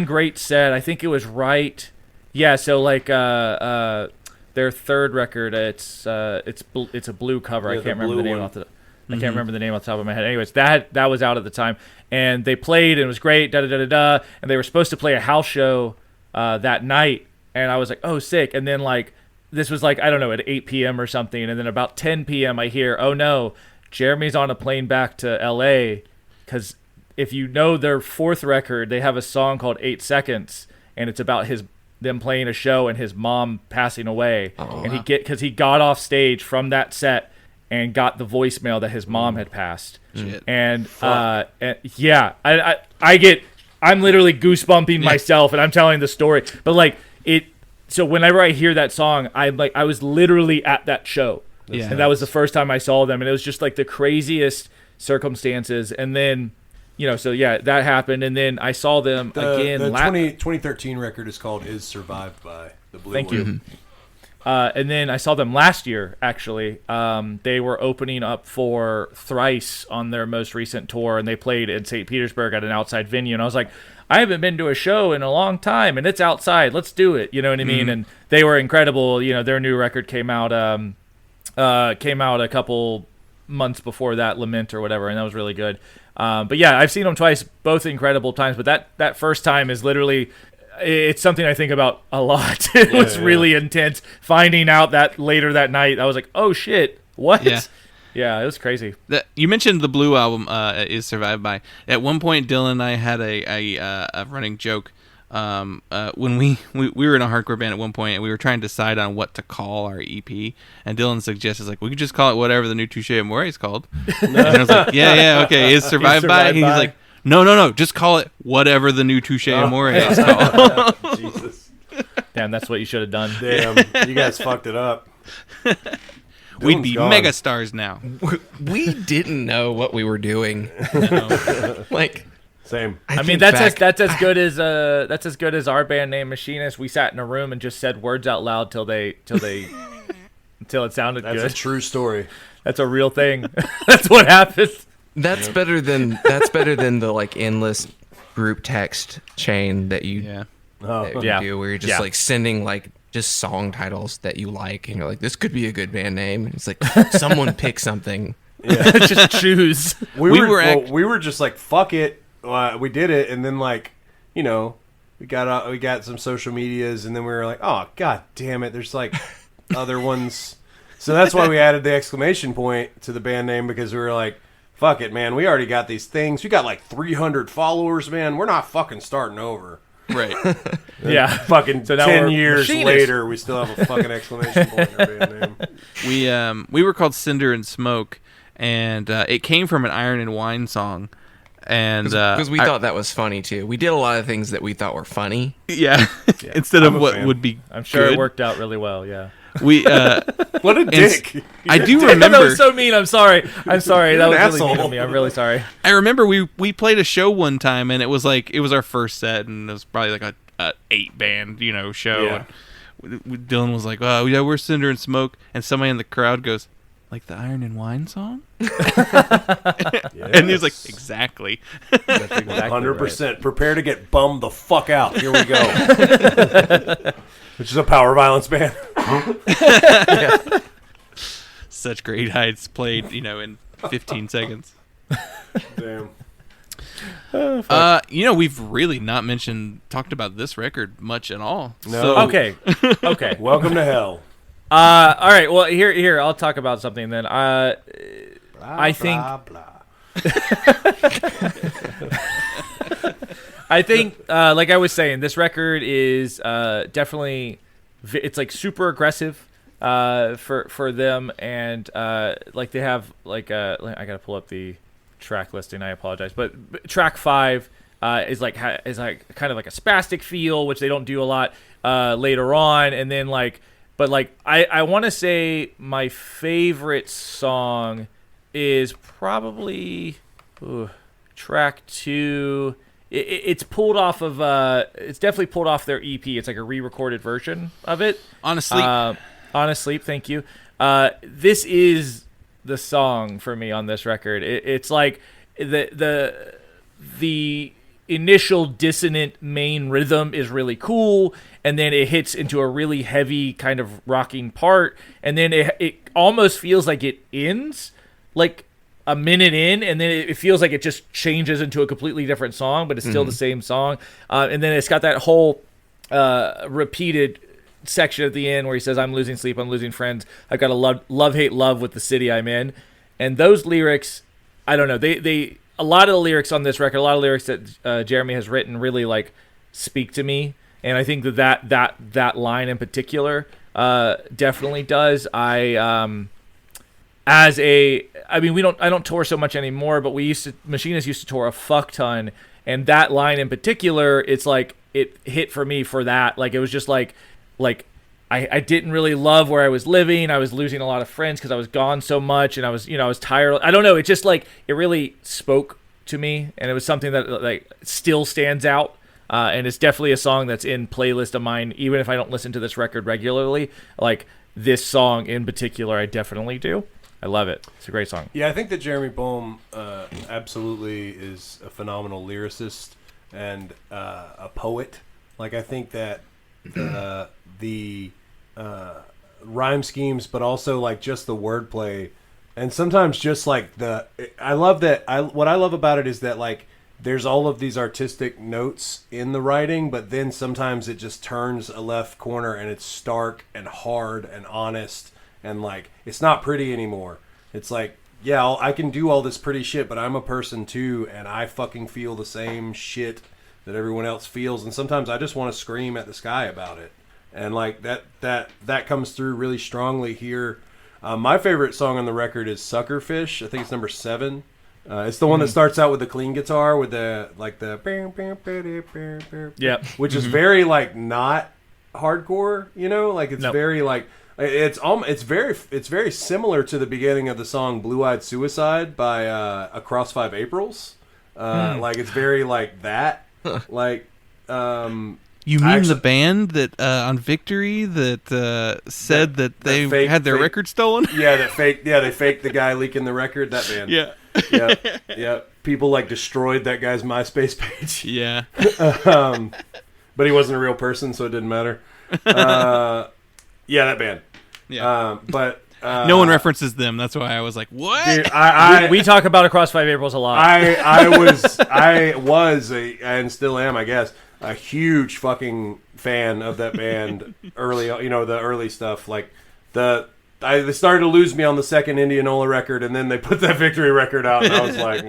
great set. I think it was right. Yeah, so like their third record, it's a blue cover. Yeah, I can't remember the name off the Mm-hmm. I can't remember the name off the top of my head. Anyways, that was out at the time, and they played, and it was great. And they were supposed to play a house show that night, and I was like, oh, sick. And then like this was like, I don't know, at 8 p.m. or something, and then about 10 p.m. I hear, oh no, Jeremy's on a plane back to L.A. because if you know their fourth record, they have a song called 8 Seconds, and it's about them playing a show and his mom passing away. Oh, and because he got off stage from that set and got the voicemail that his mom had passed. Shit. And yeah, I'm literally goosebumping myself, and I'm telling the story. But like so whenever I hear that song, I was literally at that show. Yeah. And that was the first time I saw them, and it was just like the craziest circumstances. And then, so yeah, that happened, and then I saw them again. The 2013 record is called "Is Survived By" the Blue. Thank you. And then I saw them last year, actually. They were opening up for Thrice on their most recent tour, and they played in St. Petersburg at an outside venue. And I was like, I haven't been to a show in a long time, and it's outside. Let's do it. You know what I mean? And they were incredible. You know, their new record came out a couple months before that, Lament or whatever, and that was really good. But yeah, I've seen them twice, both incredible times. But that first time is literally... It's something I think about a lot. It was really intense. Finding out that later that night, I was like, "Oh shit, what?" Yeah, it was crazy. You mentioned the Blue album is Survived By. At one point, Dylan and I had a running joke. When we were in a hardcore band at one point, and we were trying to decide on what to call our EP, and Dylan suggested, like, we could just call it whatever the new Touché Amoré is called. And I was like, yeah, okay, is Survived By? And he's like, No, just call it whatever the new Touché Amoré is called. Jesus. Damn, that's what you should have done. Damn, you guys fucked it up. We'd be mega stars now. We didn't know what we were doing. Like, same. I mean, that's as good as our band name Machinist. We sat in a room and just said words out loud till it sounded good. That's a true story. That's a real thing. That's what happened. That's better than the like endless group text chain that you do, where you're just like sending like just song titles that you like, and you're like, this could be a good band name, and it's like, someone pick something. Just choose. We were just like, fuck it, we did it, and then like, you know, we got some social medias, and then we were like, oh god damn it, there's like other ones, so that's why we added the exclamation point to the band name, because we were like, fuck it, man. We already got these things. We got like 300 followers, man. We're not fucking starting over. Right. Yeah. Fucking So now 10 we're years Machinist. later, we still have a fucking exclamation point in our band name. We were called Cinder and Smoke, and it came from an Iron and Wine song. And because we thought that was funny too. We did a lot of things that we thought were funny. Yeah. Instead of what would be I'm sure good. it worked out really well. Yeah. We what a dick. I do That remember. was so mean. I'm sorry. That was really asshole. mean of me. I'm really sorry. I remember we played a show one time, and it was our first set, and it was probably like a 8-band show. Yeah. And Dylan was like, "Oh yeah, we're Cinder and Smoke," and somebody in the crowd goes, "Like the Iron and Wine song?" And he was like, "Exactly." That's exactly 100%. Right. Prepare to get bummed the fuck out. Here we go. Which is a power violence band. Such great heights played, in 15 seconds. Damn. We've really not talked about this record much at all. No. So, Okay. Welcome to hell. All right. Well, here I'll talk about something then. I think I think, like I was saying, this record is definitely it's like super aggressive for them, and like they have like I gotta pull up the track listing. I apologize, but track 5 is like kind of like a spastic feel, which they don't do a lot later on, and then but I want to say my favorite song is probably track 2. It's pulled off of it's definitely pulled off their EP. It's like a re-recorded version of it. On a Sleep. On a Sleep, thank you. This is the song for me on this record. It's like the initial dissonant main rhythm is really cool, and then it hits into a really heavy kind of rocking part, and then it almost feels like it ends like a minute in, and then it feels like it just changes into a completely different song, but it's still the same song. And then it's got that whole repeated section at the end where he says, "I'm losing sleep, I'm losing friends, I've got a love hate love with the city I'm in." And those lyrics, I don't know, they a lot of the lyrics on this record, a lot of lyrics that Jeremy has written really like speak to me, and I think that line in particular definitely does. I don't tour so much anymore, but Machinist used to tour a fuck ton, and that line in particular, it's like it hit for me for that. Like it was just like I didn't really love where I was living. I was losing a lot of friends because I was gone so much, and I was tired. I don't know. It just like it really spoke to me, and it was something that like still stands out And it's definitely a song that's in playlist of mine, even if I don't listen to this record regularly. Like this song in particular, I definitely do. I love it. It's a great song. Yeah, I think that Jeremy Boehm absolutely is a phenomenal lyricist and a poet. Like, I think that the rhyme schemes, but also like just the wordplay, and sometimes just like what I love about it is that like there's all of these artistic notes in the writing, but then sometimes it just turns a left corner and it's stark and hard and honest. And, like, it's not pretty anymore. It's like, yeah, I can do all this pretty shit, but I'm a person, too, and I fucking feel the same shit that everyone else feels. And sometimes I just want to scream at the sky about it. And, like, that comes through really strongly here. My favorite song on the record is Suckerfish. I think it's number 7. It's the one that starts out with the clean guitar with the, like, the... Yeah. Which is very, like, not hardcore, you know? Like, it's very, like... It's very similar to the beginning of the song "Blue Eyed Suicide" by Across 5 Aprils. Like it's very like that. Like you mean the band that on Victory that said that they had their record stolen? Yeah, they faked the guy leaking the record. That band. Yeah. People like destroyed that guy's MySpace page. Yeah. But he wasn't a real person, so it didn't matter. Yeah, that band. Yeah. But no one references them. That's why I was like, "What?" Dude, we talk about Across 5 Aprils a lot. I was and still am, I guess, a huge fucking fan of that band. Early, you know, the early stuff. Like they started to lose me on the second Indianola record, and then they put that Victory record out, and I was like,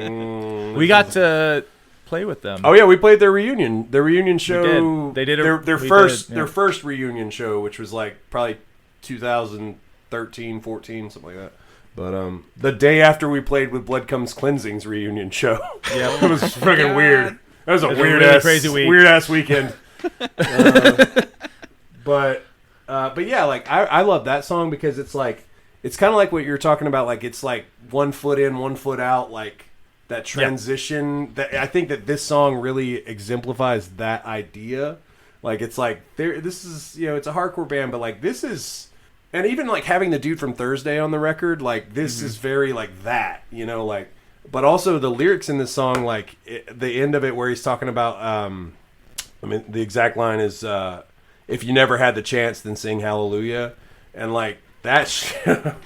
we got to play with them. Oh yeah, we played their reunion show. They did their first reunion show, which was like probably 2013, 14, something like that. But the day after we played with Blood Comes Cleansing's reunion show, yeah, it was fucking weird. That was a weird ass, crazy week. Weird ass weekend. But yeah, like I love that song because it's like it's kind of like what you're talking about. Like it's like 1 foot in, 1 foot out, like. That transition, that I think that this song really exemplifies that idea. Like it's like this is, you know, it's a hardcore band, but like this is, and even like having the dude from Thursday on the record, like this is very like that, you know, like. But also the lyrics in this song, like the end of it where he's talking about, I mean the exact line is, "If you never had the chance, then sing Hallelujah," and like that.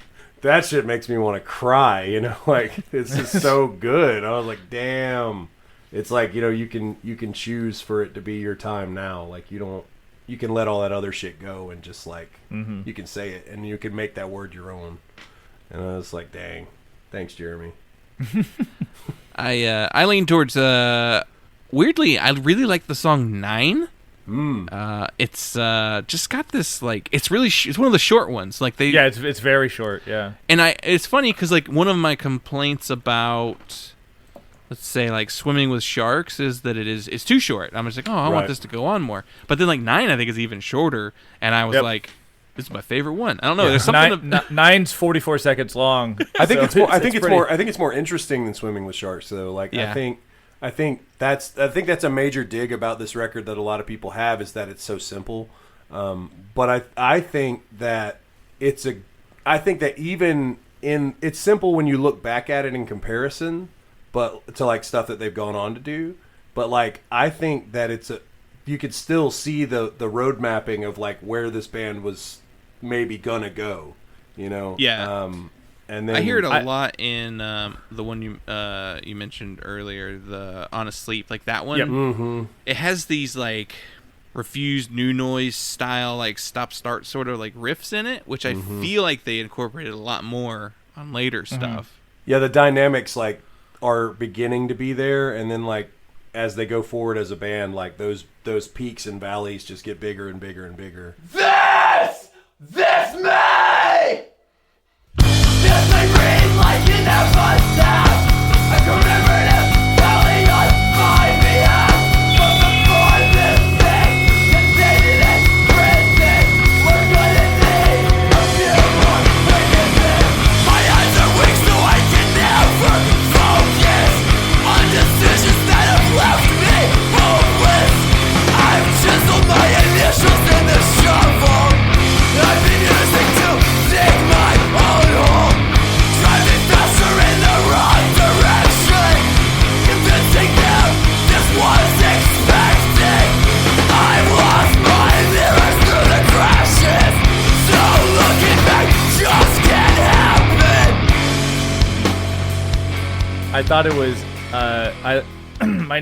That shit makes me want to cry, you know, like it's just so good. I was like, damn. It's like, you know, you can choose for it to be your time now. Like you can let all that other shit go and just like you can say it and you can make that word your own. And I was like, dang. Thanks, Jeremy. I lean towards weirdly, I really like the song 9. It's just got this like it's really it's one of the short ones. Like it's very short. Yeah, and it's funny because like one of my complaints about, let's say, like Swimming with Sharks is that it's too short. I'm just like, I want this to go on more. But then like 9 I think is even shorter, and I was like, this is my favorite one. I don't know. There's something. 9's 44 seconds long. I think I think it's more interesting than Swimming with Sharks though. Like I think that's a major dig about this record that a lot of people have is that it's so simple. But I think that it's simple when you look back at it in comparison, but to like stuff that they've gone on to do. But like I think that you could still see the road mapping of like where this band was maybe gonna go, you know? Yeah. And then I hear it a lot in the one you mentioned earlier, the Honest Sleep, like that one. Yep. Mm-hmm. It has these like Refused New Noise style, like stop-start sort of like riffs in it, which I feel like they incorporated a lot more on later stuff. Yeah, the dynamics like are beginning to be there, and then like as they go forward as a band, like those peaks and valleys just get bigger and bigger and bigger. This me! This may read like you never stop. I commemorative valley on my behalf. But before this thing contained in prison, we're gonna need a few more witnesses. My eyes are weak so I can never focus on decisions that have left me hopeless. I thought it was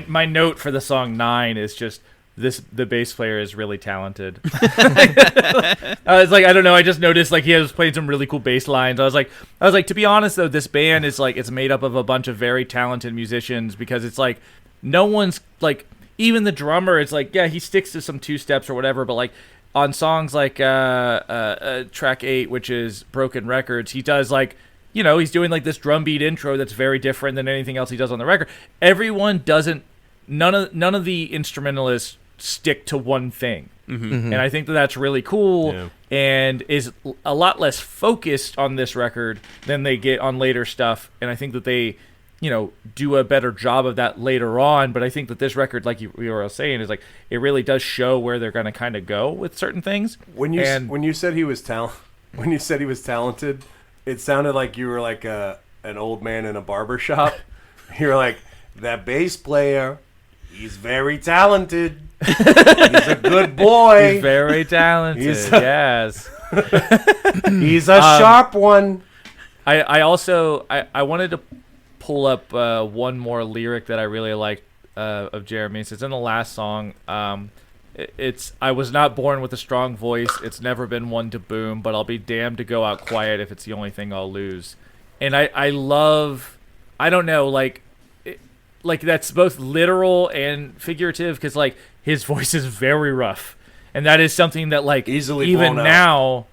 my note for the song 9 is just the bass player is really talented. I was like, I don't know, I just noticed like he was playing some really cool bass lines. I was like, to be honest though, this band is like, it's made up of a bunch of very talented musicians, because it's like no one's like, even the drummer, it's like, yeah, he sticks to some 2-steps or whatever, but like on songs like track 8, which is Broken Records, he does like, you know, he's doing like this drum beat intro that's very different than anything else he does on the record. Everyone doesn't, none of the instrumentalists stick to one thing. And I think that's really cool, and is a lot less focused on this record than they get on later stuff. And I think that they, you know, do a better job of that later on. But I think that this record, like you were saying, is like, it really does show where they're going to kind of go with certain things. When you said he was talented, it sounded like you were like an old man in a barber shop. You're like, that bass player, he's very talented. He's a good boy. He's very talented. Yes. He's a sharp one. I also wanted to pull up one more lyric that I really liked of Jeremy's. It's in the last song. It's I was not born with a strong voice. It's never been one to boom, but I'll be damned to go out quiet if it's the only thing I'll lose. And I love, I don't know, like that's both literal and figurative, because like his voice is very rough, and that is something that like easily even now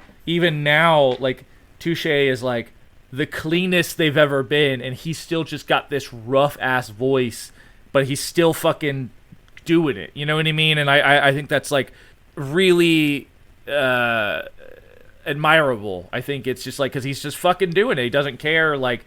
like Touche is like the cleanest they've ever been, and he's still just got this rough ass voice, but he's still fucking doing it. You know what I mean? And I think that's like really admirable. I think it's just like, because he's just fucking doing it. He doesn't care. Like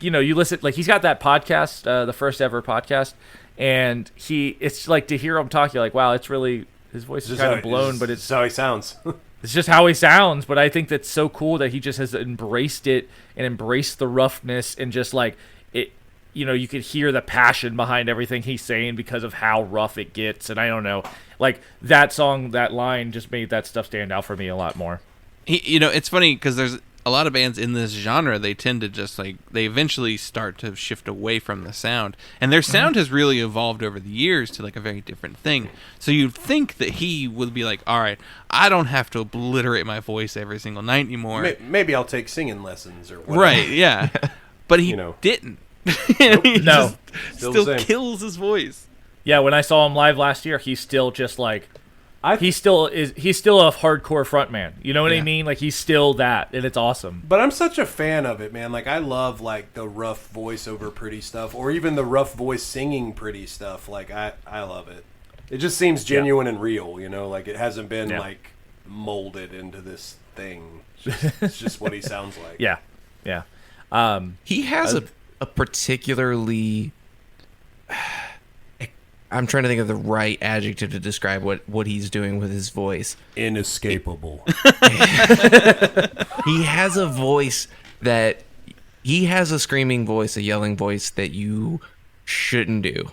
you know, you listen, like he's got that podcast, the first ever podcast, and it's like to hear him talk, you're like, wow, it's really, his voice is kind of blown, but it's how he sounds. It's just how he sounds. But I think that's so cool that he just has embraced it and embraced the roughness, and just like it, you know, you could hear the passion behind everything he's saying because of how rough it gets. And I don't know, like that song, that line just made that stuff stand out for me a lot more. You know, it's funny because there's a lot of bands in this genre, they tend to just like, they eventually start to shift away from the sound, and their sound has really evolved over the years to like a very different thing. So you'd think that he would be like, all right, I don't have to obliterate my voice every single night anymore. Maybe I'll take singing lessons or whatever. Right, yeah. But he didn't. He no, still kills his voice. Yeah, when I saw him live last year, he's still just like, he's still a hardcore frontman. You know what I mean? Like he's still that, and it's awesome. But I'm such a fan of it, man. Like I love like the rough voice over pretty stuff, or even the rough voice singing pretty stuff. Like I love it. It just seems genuine and real, you know. Like it hasn't been like molded into this thing. It's just what he sounds like. Yeah. He has a particularly. I'm trying to think of the right adjective to describe what he's doing with his voice. Inescapable. He has a voice that... He has a screaming voice, a yelling voice that you shouldn't do.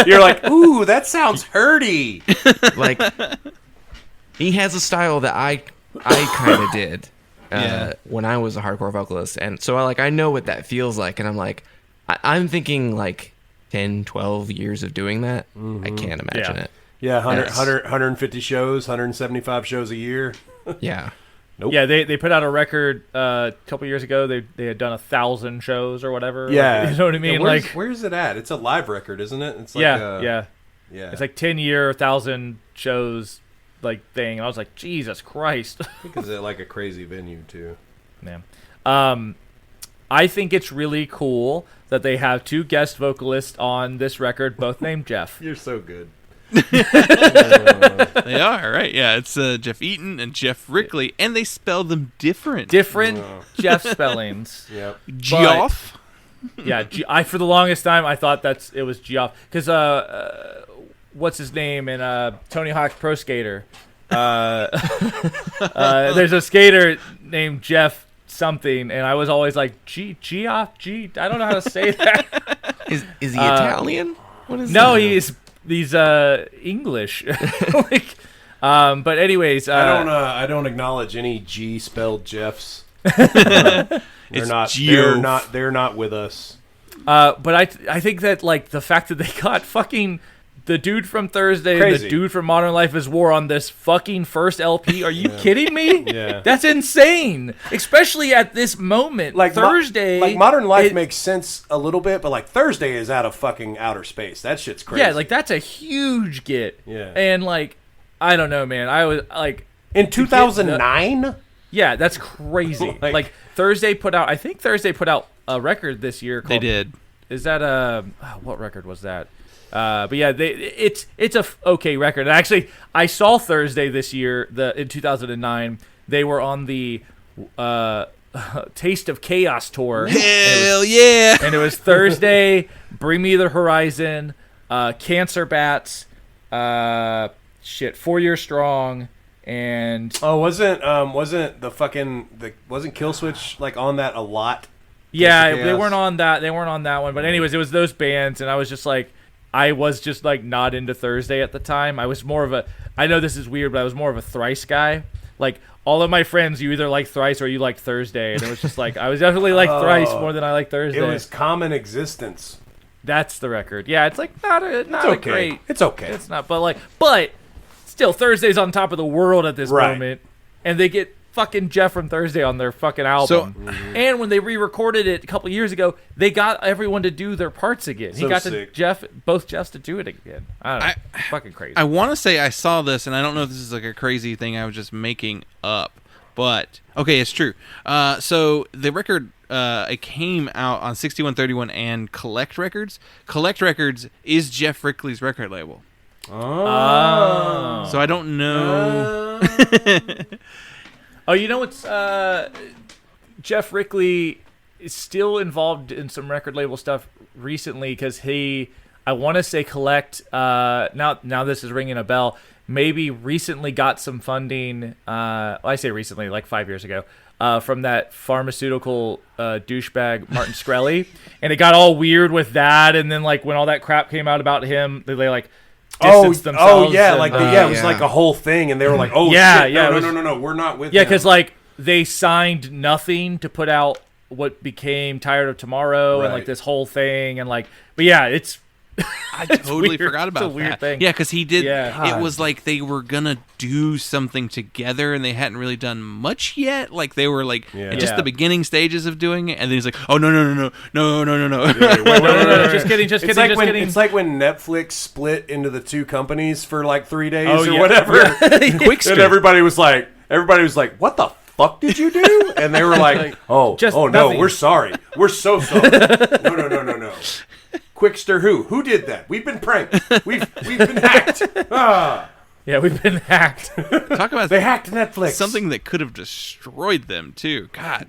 You're like, ooh, that sounds hurty. Like, he has a style that I kind of did when I was a hardcore vocalist. And so I know what that feels like. And I'm like, I'm thinking like... 10, 12 years of doing that, I can't imagine it. Yeah, 150 shows, 175 shows a year. Yeah. Nope. Yeah, they put out a record a couple years ago. They had done 1,000 shows or whatever. Yeah. Like, you know what I mean? Yeah, where's it at? It's a live record, isn't it? It's like yeah. It's like 10-year, 1,000 shows like thing. And I was like, Jesus Christ. I think it's at like a crazy venue too. Man. I think it's really cool that they have 2 guest vocalists on this record, both named Jeff. You're so good. They are, right? Yeah, it's Jeff Eaton and Jeff Rickley, and they spell them different. Jeff spellings. Yep. Geoff? Yeah, I for the longest time I thought it was Geoff, because what's his name in Tony Hawk's Pro Skater? There's a skater named Jeff something, and I was always like, Geoff, I don't know how to say that. Is he Italian? What is no, that? he's English. But anyways, I don't acknowledge any G spelled Jeffs. They're not with us. But I think that like the fact that they got fucking the dude from Thursday and the dude from Modern Life is War on this fucking first LP. Are you kidding me? Yeah. That's insane. Especially at this moment. Like Thursday. Like Modern Life makes sense a little bit, but like Thursday is out of fucking outer space. That shit's crazy. Yeah, like that's a huge get. Yeah. And like, I don't know, man. I was like. In 2009? Yeah, that's crazy. like Thursday put out a record this year called, They did. Is that what record was that? But yeah, it's a okay record. And actually, I saw Thursday this year. In 2009, they were on the Taste of Chaos tour. Hell yeah! And it was Thursday. Bring Me the Horizon, Cancer Bats, 4 Year Strong, and wasn't Killswitch like on that a lot? Yeah, they weren't on that. They weren't on that one. But anyways, it was those bands, and I was just like not into Thursday at the time. I was more of I know this is weird, but I was more of a Thrice guy. Like all of my friends, you either like Thrice or you like Thursday, and it was just like I was definitely like Thrice more than I like Thursday. It was Common Existence. That's the record. Yeah, it's like not a great. It's okay. It's not, but still, Thursday's on top of the world at this moment, and they get fucking Jeff from Thursday on their fucking album. And when they re-recorded it a couple years ago, they got everyone to do their parts again. He got both Jeffs to do it again. I don't know. Fucking crazy. I want to say I saw this, and I don't know if this is like a crazy thing I was just making up, but okay, it's true. So the record it came out on 6131 and Collect Records. Collect Records is Jeff Rickley's record label. Oh. So I don't know. Oh, you know what's Jeff Rickley is still involved in some record label stuff recently because I want to say Collect. Now this is ringing a bell. Maybe recently got some funding. I say recently, like 5 years ago, from that pharmaceutical douchebag Martin Shkreli, and it got all weird with that. And then like when all that crap came out about him, they like. It was like a whole thing, and they were like, "Oh shit, no, we're not with." Yeah, because like they signed nothing to put out what became Tired of Tomorrow, and like this whole thing, and like, but yeah, it's. I totally forgot about it's a weird that. thing. Yeah, because he did. Yeah. It was like they were gonna do something together, and they hadn't really done much yet. Like they were like just the beginning stages of doing it, and then he's like, "Oh no, wait, just kidding, just kidding." It's like when Netflix split into the two companies for like 3 days or whatever. Quickster. And everybody was like, "What the fuck did you do?" And they were like, "Oh no, we're sorry. We're so sorry. No. Quickster who did that? We've been pranked. We've been hacked. Yeah, we've been hacked. Talk about they hacked Netflix. Something that could have destroyed them too. God.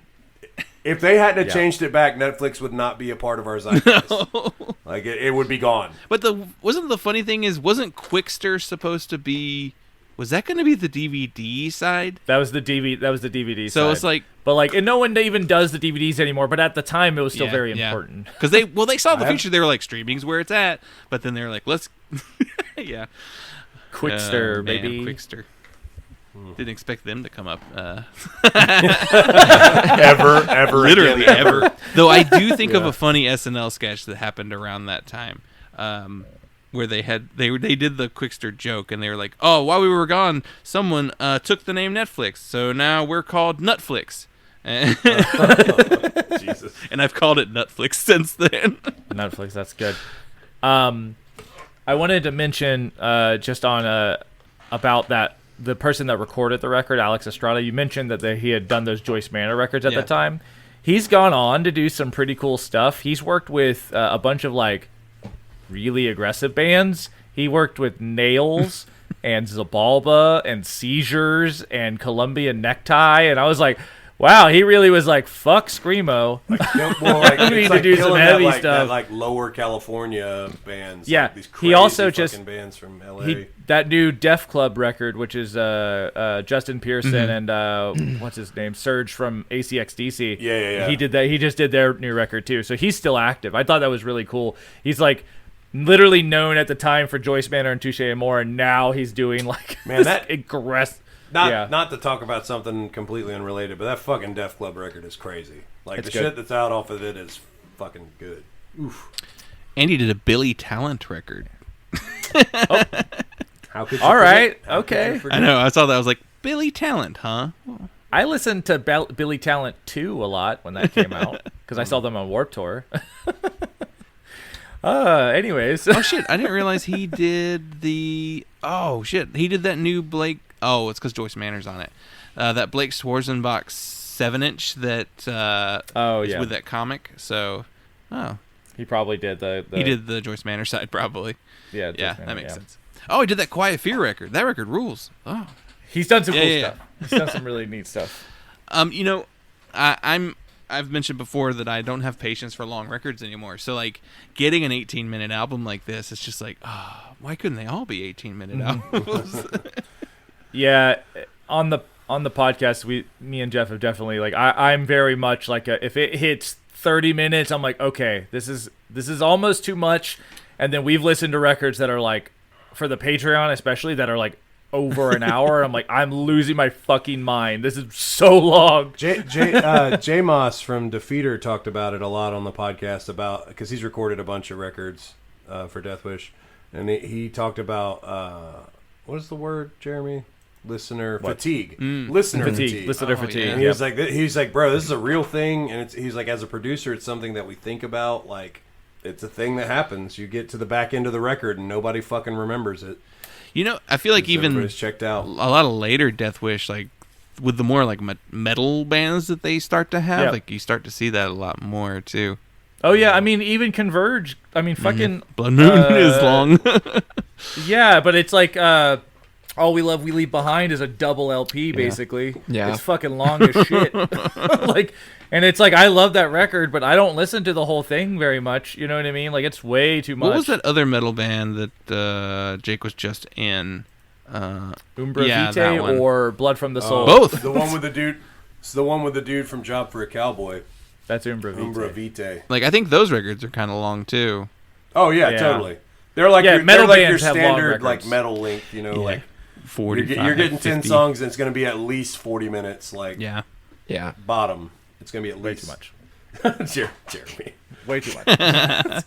If they hadn't have changed it back, Netflix would not be a part of our zeitgeist. No. Like it would be gone. But wasn't the funny thing is wasn't Quickster supposed to be? Was that going to be the DVD side? That was the DVD side. So it's like, but like, and no one even does the DVDs anymore. But at the time, it was still very important because they saw the future. They were like, streaming's where it's at. But then they were like, let's, Quickster, baby, Quickster. Didn't expect them to come up. ever, literally ever. Though I do think of a funny SNL sketch that happened around that time. Where they did the Quickster joke, and they were like, "Oh, while we were gone, someone took the name Netflix, so now we're called Nutflix." Jesus. And I've called it Nutflix since then. Netflix, that's good. I wanted to mention just on about that the person that recorded the record, Alex Estrada. You mentioned that he had done those Joyce Manor records at the time. He's gone on to do some pretty cool stuff. He's worked with a bunch of like really aggressive bands. He worked with Nails and Zabalba and Seizures and Colombian Necktie, and I was like, wow, he really was like, fuck Screamo. We need to do some heavy stuff. That, like lower California bands. Yeah, like these crazy he also just bands from LA. That new Def Club record, which is Justin Pearson and what's his name, Serge from ACXDC. Yeah. He did that. He just did their new record too, so he's still active. I thought that was really cool. He's like literally known at the time for Joyce Manor and Touché Amoré, and now he's doing like that aggressive. Not to talk about something completely unrelated, but that fucking Def Club record is crazy. Like, It's the good. shit that's out off of it is fucking good. Oof. Andy did a Billy Talent record. How could you All right, forget? How could you okay. forget? I know. I saw that. I was like, Billy Talent, huh? I listened to Billy Talent 2 a lot when that came out because I saw them on Warped Tour. Anyways. Oh shit! I didn't realize he did the. Oh shit! He did that new Blake. Oh, it's because Joyce Manor's on it. That Blake Schwarzenbach 7-inch that. Is with that comic. So, he probably did the. He did the Joyce Manor side probably. Yeah, Yeah, Joyce Manor, that makes sense. Oh, he did that Quiet Fear record. That record rules. Oh, He's done some cool yeah. stuff. He's done some really neat stuff. You know, I've mentioned before that I don't have patience for long records anymore. So like getting an 18-minute album like this, it's just like, why couldn't they all be 18-minute albums? Yeah, on the podcast, me and Jeff have definitely like I'm very much like if it hits 30 minutes, I'm like, okay, this is almost too much. And then we've listened to records that are like, for the Patreon especially, that are like over an hour. I'm like, I'm losing my fucking mind. This is so long. J Moss from Defeater talked about it a lot on the podcast because he's recorded a bunch of records for Deathwish, and he talked about what is the word, Jeremy? Listener fatigue. Listener fatigue. Listener fatigue. And he's like, bro, this is a real thing, and he's like, as a producer, it's something that we think about. Like, it's a thing that happens. You get to the back end of the record, and nobody fucking remembers it. You know, I feel like even everybody's checked out. A lot of later Deathwish, like with the more like metal bands that they start to have, like you start to see that a lot more too. Oh yeah, I mean even Converge. I mean fucking Blood Moon is long. Yeah, but it's like All We Love We Leave Behind is a double LP basically. Yeah. It's fucking long as shit. Like, and it's like I love that record, but I don't listen to the whole thing very much. You know what I mean? Like it's way too much. What was that other metal band that Jake was just in? Umbra yeah, Vitae that one. or Blood from the Soul? Both. The one with the dude. It's the one with the dude from Job for a Cowboy. That's Umbra Vitae. Umbra Vitae. Like I think those records are kind of long too. Oh yeah, totally. They're like metal they're like your bands have long standard like records. metal length. You know, like 40. you're getting 10 songs, and it's going to be at least 40 minutes. Like Yeah. bottom, it's going to be at Way least too much. Jeremy. Way too much.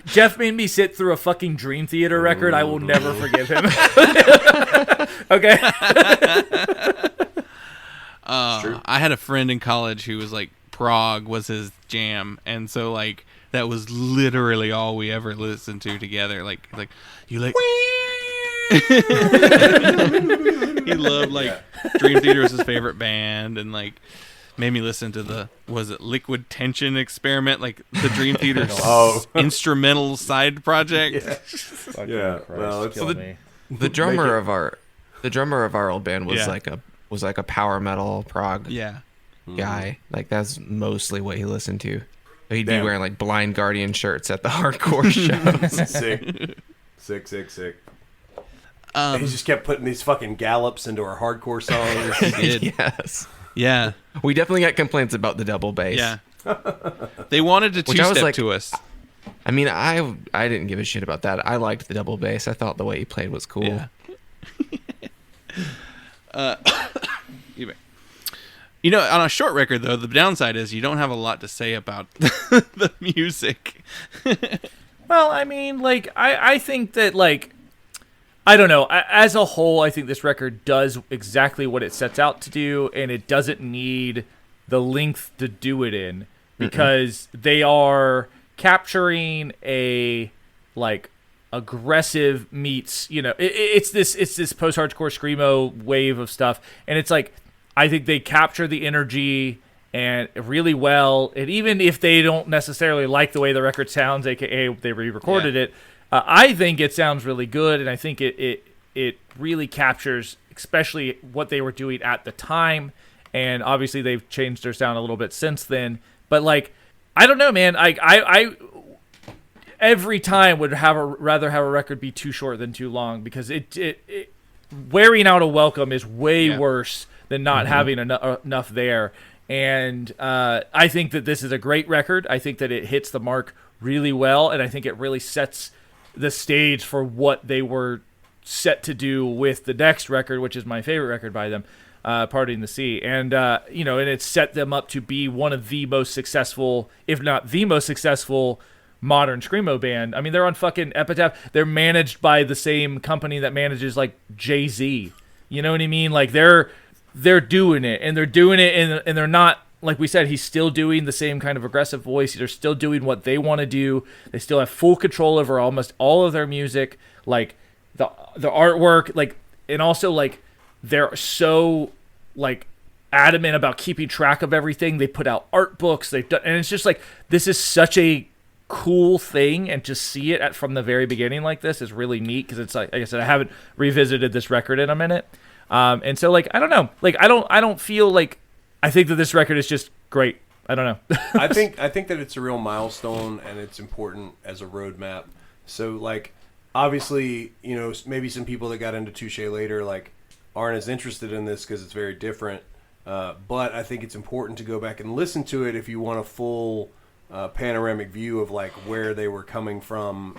Jeff made me sit through a fucking Dream Theater record. I will never forgive him. Okay. I had a friend in college who was like prog was his jam, and so like that was literally all we ever listened to together. Like you like. He loved like Dream Theater was his favorite band, and like made me listen to Liquid Tension Experiment, like the Dream Theater instrumental side project. Yeah. Well, it's The drummer of our old band was like a power metal prog guy. Like that's mostly what he listened to. He'd be wearing like Blind Guardian shirts at the hardcore shows. Sick. He just kept putting these fucking gallops into our hardcore songs. He did. Yes. Yeah. We definitely got complaints about the double bass. Yeah. They wanted to Which I was two-step like- to us. I mean, I didn't give a shit about that. I liked the double bass. I thought the way he played was cool. Yeah. You know, on a short record, though, the downside is you don't have a lot to say about the music. Well, I mean, like, I think that, like, I don't know. As a whole, I think this record does exactly what it sets out to do, and it doesn't need the length to do it in, because they are capturing a, like, aggressive meets, you know, it's this post-hardcore screamo wave of stuff, and it's like, I think they capture the energy and really well, and even if they don't necessarily like the way the record sounds, aka they re-recorded it, I think it sounds really good, and I think it really captures especially what they were doing at the time, and obviously they've changed their sound a little bit since then, but like, I don't know, man, I every time would rather have a record be too short than too long, because it wearing out a welcome is way worse than not having enough there. And I think that this is a great record. I think that it hits the mark really well, and I think it really sets the stage for what they were set to do with the next record, which is my favorite record by them. Parting the Sea, and and it set them up to be one of the most successful, if not the most successful, modern screamo band. I mean, they're on fucking Epitaph. They're managed by the same company that manages like Jay-Z. You know what I mean? Like they're doing it, and they're not, like we said, he's still doing the same kind of aggressive voice. They're still doing what they want to do. They still have full control over almost all of their music, like the artwork, like, and also like they're so like adamant about keeping track of everything. They put out art books. They've done, and it's just like, this is such a cool thing, and to see it from the very beginning like this is really neat, because it's like I said, I haven't revisited this record in a minute, and so like I don't know, like I don't feel like, I think that this record is just great. I don't know. I think that it's a real milestone, and it's important as a roadmap. So like, obviously, maybe some people that got into Touche later like aren't as interested in this because it's very different. But I think it's important to go back and listen to it if you want a full panoramic view of like where they were coming from,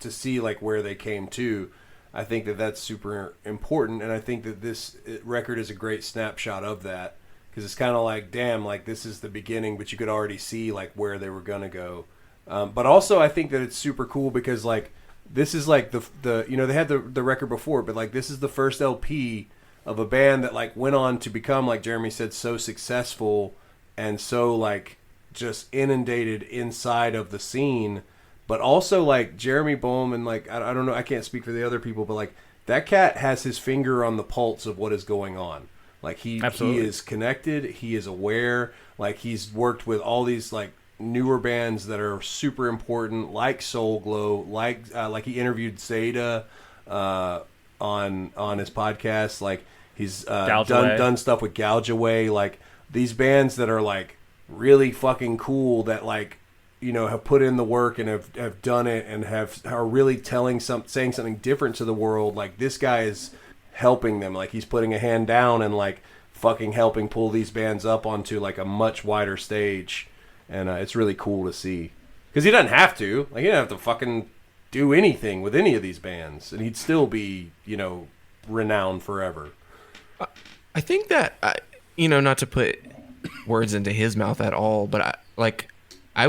to see like where they came to. I think that that's super important, and I think that this record is a great snapshot of that, because it's kind of like, damn, like this is the beginning, but you could already see like where they were gonna go. But also I think that it's super cool because like this is like the they had the record before, but like this is the first LP of a band that like went on to become, like Jeremy said, so successful and so like just inundated inside of the scene. But also like Jeremy Boehm, and like I don't know, I can't speak for the other people, but like that cat has his finger on the pulse of what is going on. Like he is connected, he is aware, like he's worked with all these like newer bands that are super important, like Soul Glow, like he interviewed Zeta on his podcast, like he's done stuff with Gouge Away, like these bands that are like really fucking cool, that like have put in the work and have done it and are really saying something different to the world. Like this guy is helping them, like he's putting a hand down and like fucking helping pull these bands up onto like a much wider stage. And it's really cool to see, because he doesn't have to. Like he doesn't have to fucking do anything with any of these bands, and he'd still be, renowned forever. I think that, not to put words into his mouth at all, but I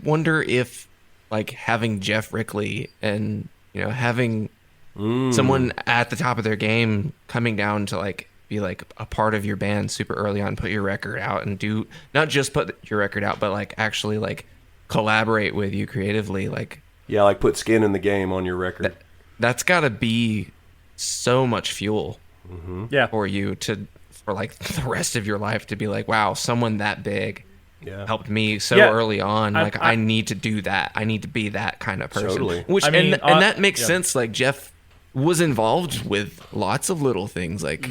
wonder if like having Jeff Rickley and having someone at the top of their game coming down to like be like a part of your band super early on, put your record out, and do not just put your record out, but like actually like collaborate with you creatively, like put skin in the game on your record. That's got to be so much fuel for you for like the rest of your life, to be like, wow, someone that big helped me so early on. Like I need to do that. I need to be that kind of person. Totally. Which and that makes sense. Like Jeff was involved with lots of little things like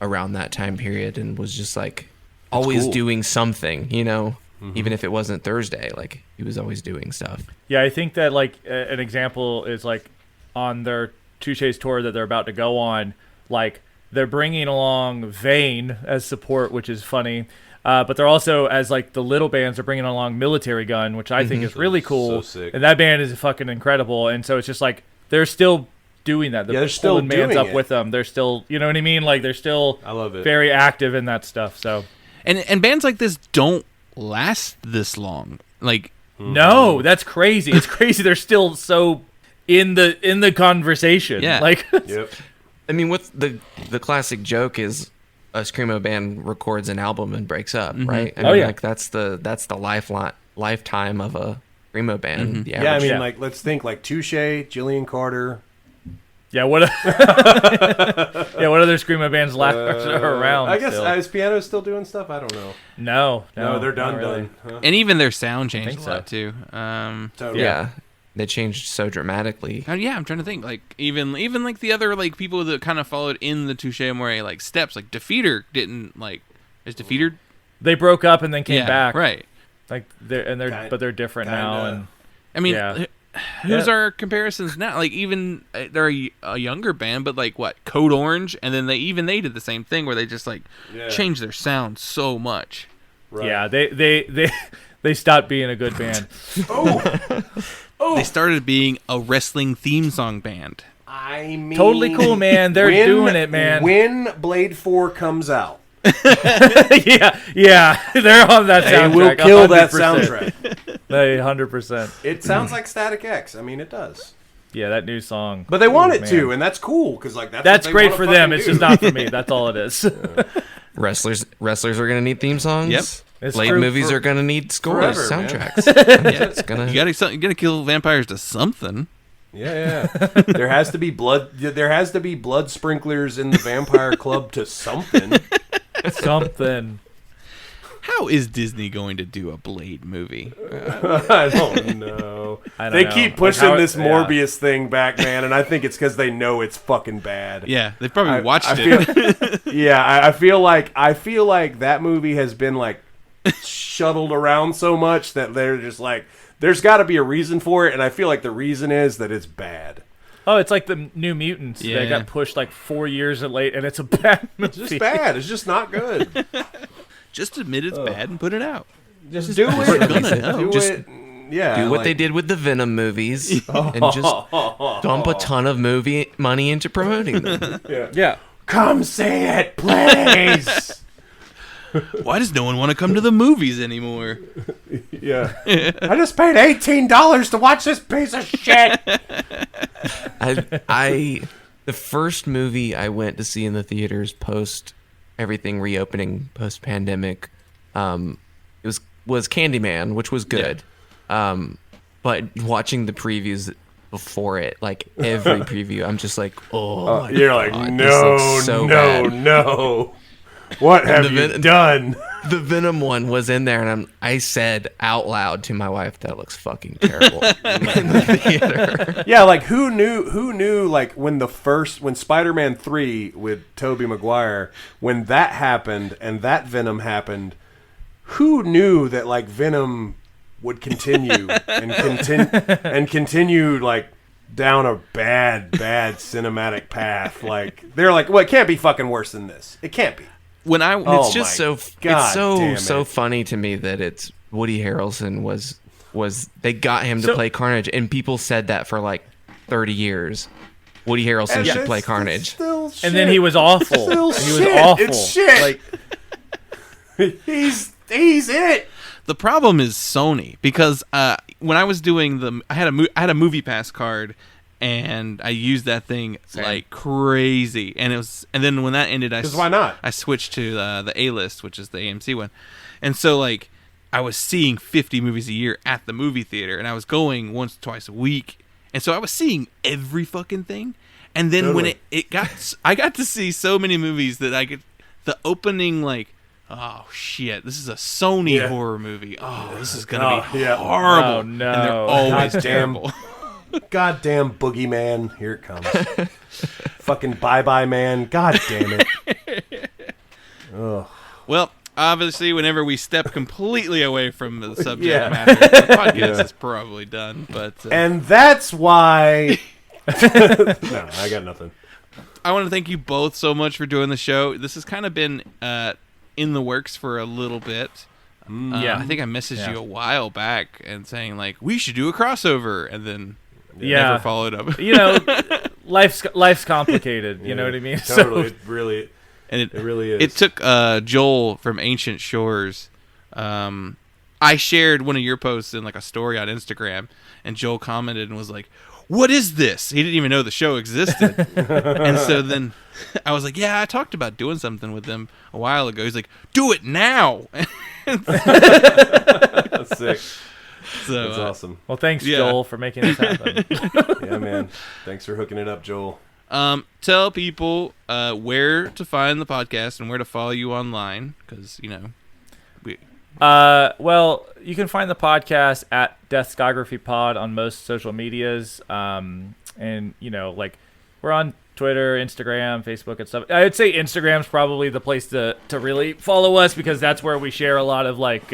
around that time period, and was just like always doing something, even if it wasn't Thursday, like he was always doing stuff. Yeah, I think that like an example is like on their Touche's tour that they're about to go on, like they're bringing along Vane as support, which is funny. But they're also, as like the little bands, are bringing along Military Gun, which I think is really cool. So sick. And that band is fucking incredible. And so it's just like they're still doing that. They're still pulling bands up with them. They're still, you know what I mean? Like they're still I love it. Very active in that stuff. So and bands like this don't last this long. Like no, that's crazy. It's crazy. They're still so in the conversation. Yeah. Like Yep. I mean, what's the classic joke is a screamo band records an album and breaks up, right? I mean, like that's the lifetime of a screamo band. Yeah, I mean, like let's think like Touche, Jillian Carter. Yeah, what other screamo bands are around? I guess still? is Piano still doing stuff? I don't know. No, they're done. Really. Huh? And even their sound changed a so. lot too. Totally. Yeah, they changed so dramatically. Yeah, I'm trying to think. Like even like the other like people that kind of followed in the Touché Amoré like steps. Like Defeater didn't like. Is Defeater? They broke up and then came back. Right. Like they're different now. And I mean, who's our comparisons now? Like even they're a younger band, but like what Code Orange, and then they did the same thing where they just like changed their sound so much. Right. Yeah, they stopped being a good band. They started being a wrestling theme song band. I mean, totally cool, man. They're doing it, man. When Blade 4 comes out, yeah, they're on that soundtrack. They will kill 100%. that soundtrack. They 100%. It sounds like Static X. I mean, it does. Yeah, that new song. But they want it to, and that's cool because like that's great for them. It's just not for me. That's all it is. Wrestlers are gonna need theme songs. Yep. Blade movies are gonna need scores, soundtracks. It's gonna. You gotta kill vampires to something. Yeah. There has to be blood. There has to be blood sprinklers in the Vampire Club to something. Something. How is Disney going to do a Blade movie? I don't know. They keep pushing this Morbius thing back, man, and I think it's because they know it's fucking bad. Yeah, they probably watched it. I feel like that movie has been like shuttled around so much that they're just like, there's got to be a reason for it, and I feel like the reason is that it's bad. Oh, it's like the New Mutants. Yeah. They got pushed like 4 years late, and it's a bad movie. It's just bad. It's just not good. Just admit it's bad and put it out. Just do it. Do what they did with the Venom movies and just dump a ton of movie money into promoting them. Yeah. Come see it, please. Why does no one want to come to the movies anymore? Yeah. I just paid $18 to watch this piece of shit. The first movie I went to see in the theaters post everything reopening, post pandemic, was Candyman, which was good. Yeah. But watching the previews before it, like every preview, I'm just like, oh, you're God, like, no. What have you done? The Venom one was in there, and I said out loud to my wife, "That looks fucking terrible." In the theater. Yeah, like who knew? Like when Spider-Man 3 with Tobey Maguire, when that happened and that Venom happened, who knew that like Venom would continue and continue like down a bad cinematic path? Like they're like, well, it can't be fucking worse than this. It can't be. It's just so funny to me that it's Woody Harrelson was they got him to play Carnage, and people said that for like 30 years. Woody Harrelson should play Carnage, and then he was awful. He was awful. It's shit. Like he's it. The problem is Sony, because when I was doing I had a Movie Pass card. And I used that thing like crazy, and then when that ended, why not? I switched to the A-list, which is the AMC one, and so like I was seeing 50 movies a year at the movie theater, and I was going once, twice a week, and so I was seeing every fucking thing. And then when I got to see so many movies that the opening like, oh shit, this is a Sony horror movie. Oh, this is gonna be horrible. Oh, no. And they're always terrible. Goddamn boogeyman, here it comes. Fucking bye-bye man, god damn it. Ugh. Well, obviously, whenever we step completely away from the subject matter, the podcast is probably done. But and that's why... No, I got nothing. I want to thank you both so much for doing the show. This has kind of been in the works for a little bit. I think I messaged you a while back and saying, like, we should do a crossover, and then... never followed up. You know, life's complicated. You know what I mean? Totally. So, it really is. It took Joel from Ancient Shores. I shared one of your posts in like a story on Instagram, and Joel commented and was like, "What is this?" He didn't even know the show existed. And so then I was like, "Yeah, I talked about doing something with them a while ago." He's like, "Do it now." That's sick. So, that's awesome. Well, thanks, Joel, for making this happen. Yeah, man. Thanks for hooking it up, Joel. Tell people where to find the podcast and where to follow you online, because, you know, well, you can find the podcast at Deathscographypod on most social medias. And, you know, like, we're on Twitter, Instagram, Facebook, and stuff. I'd say Instagram's probably the place to really follow us, because that's where we share a lot of, like...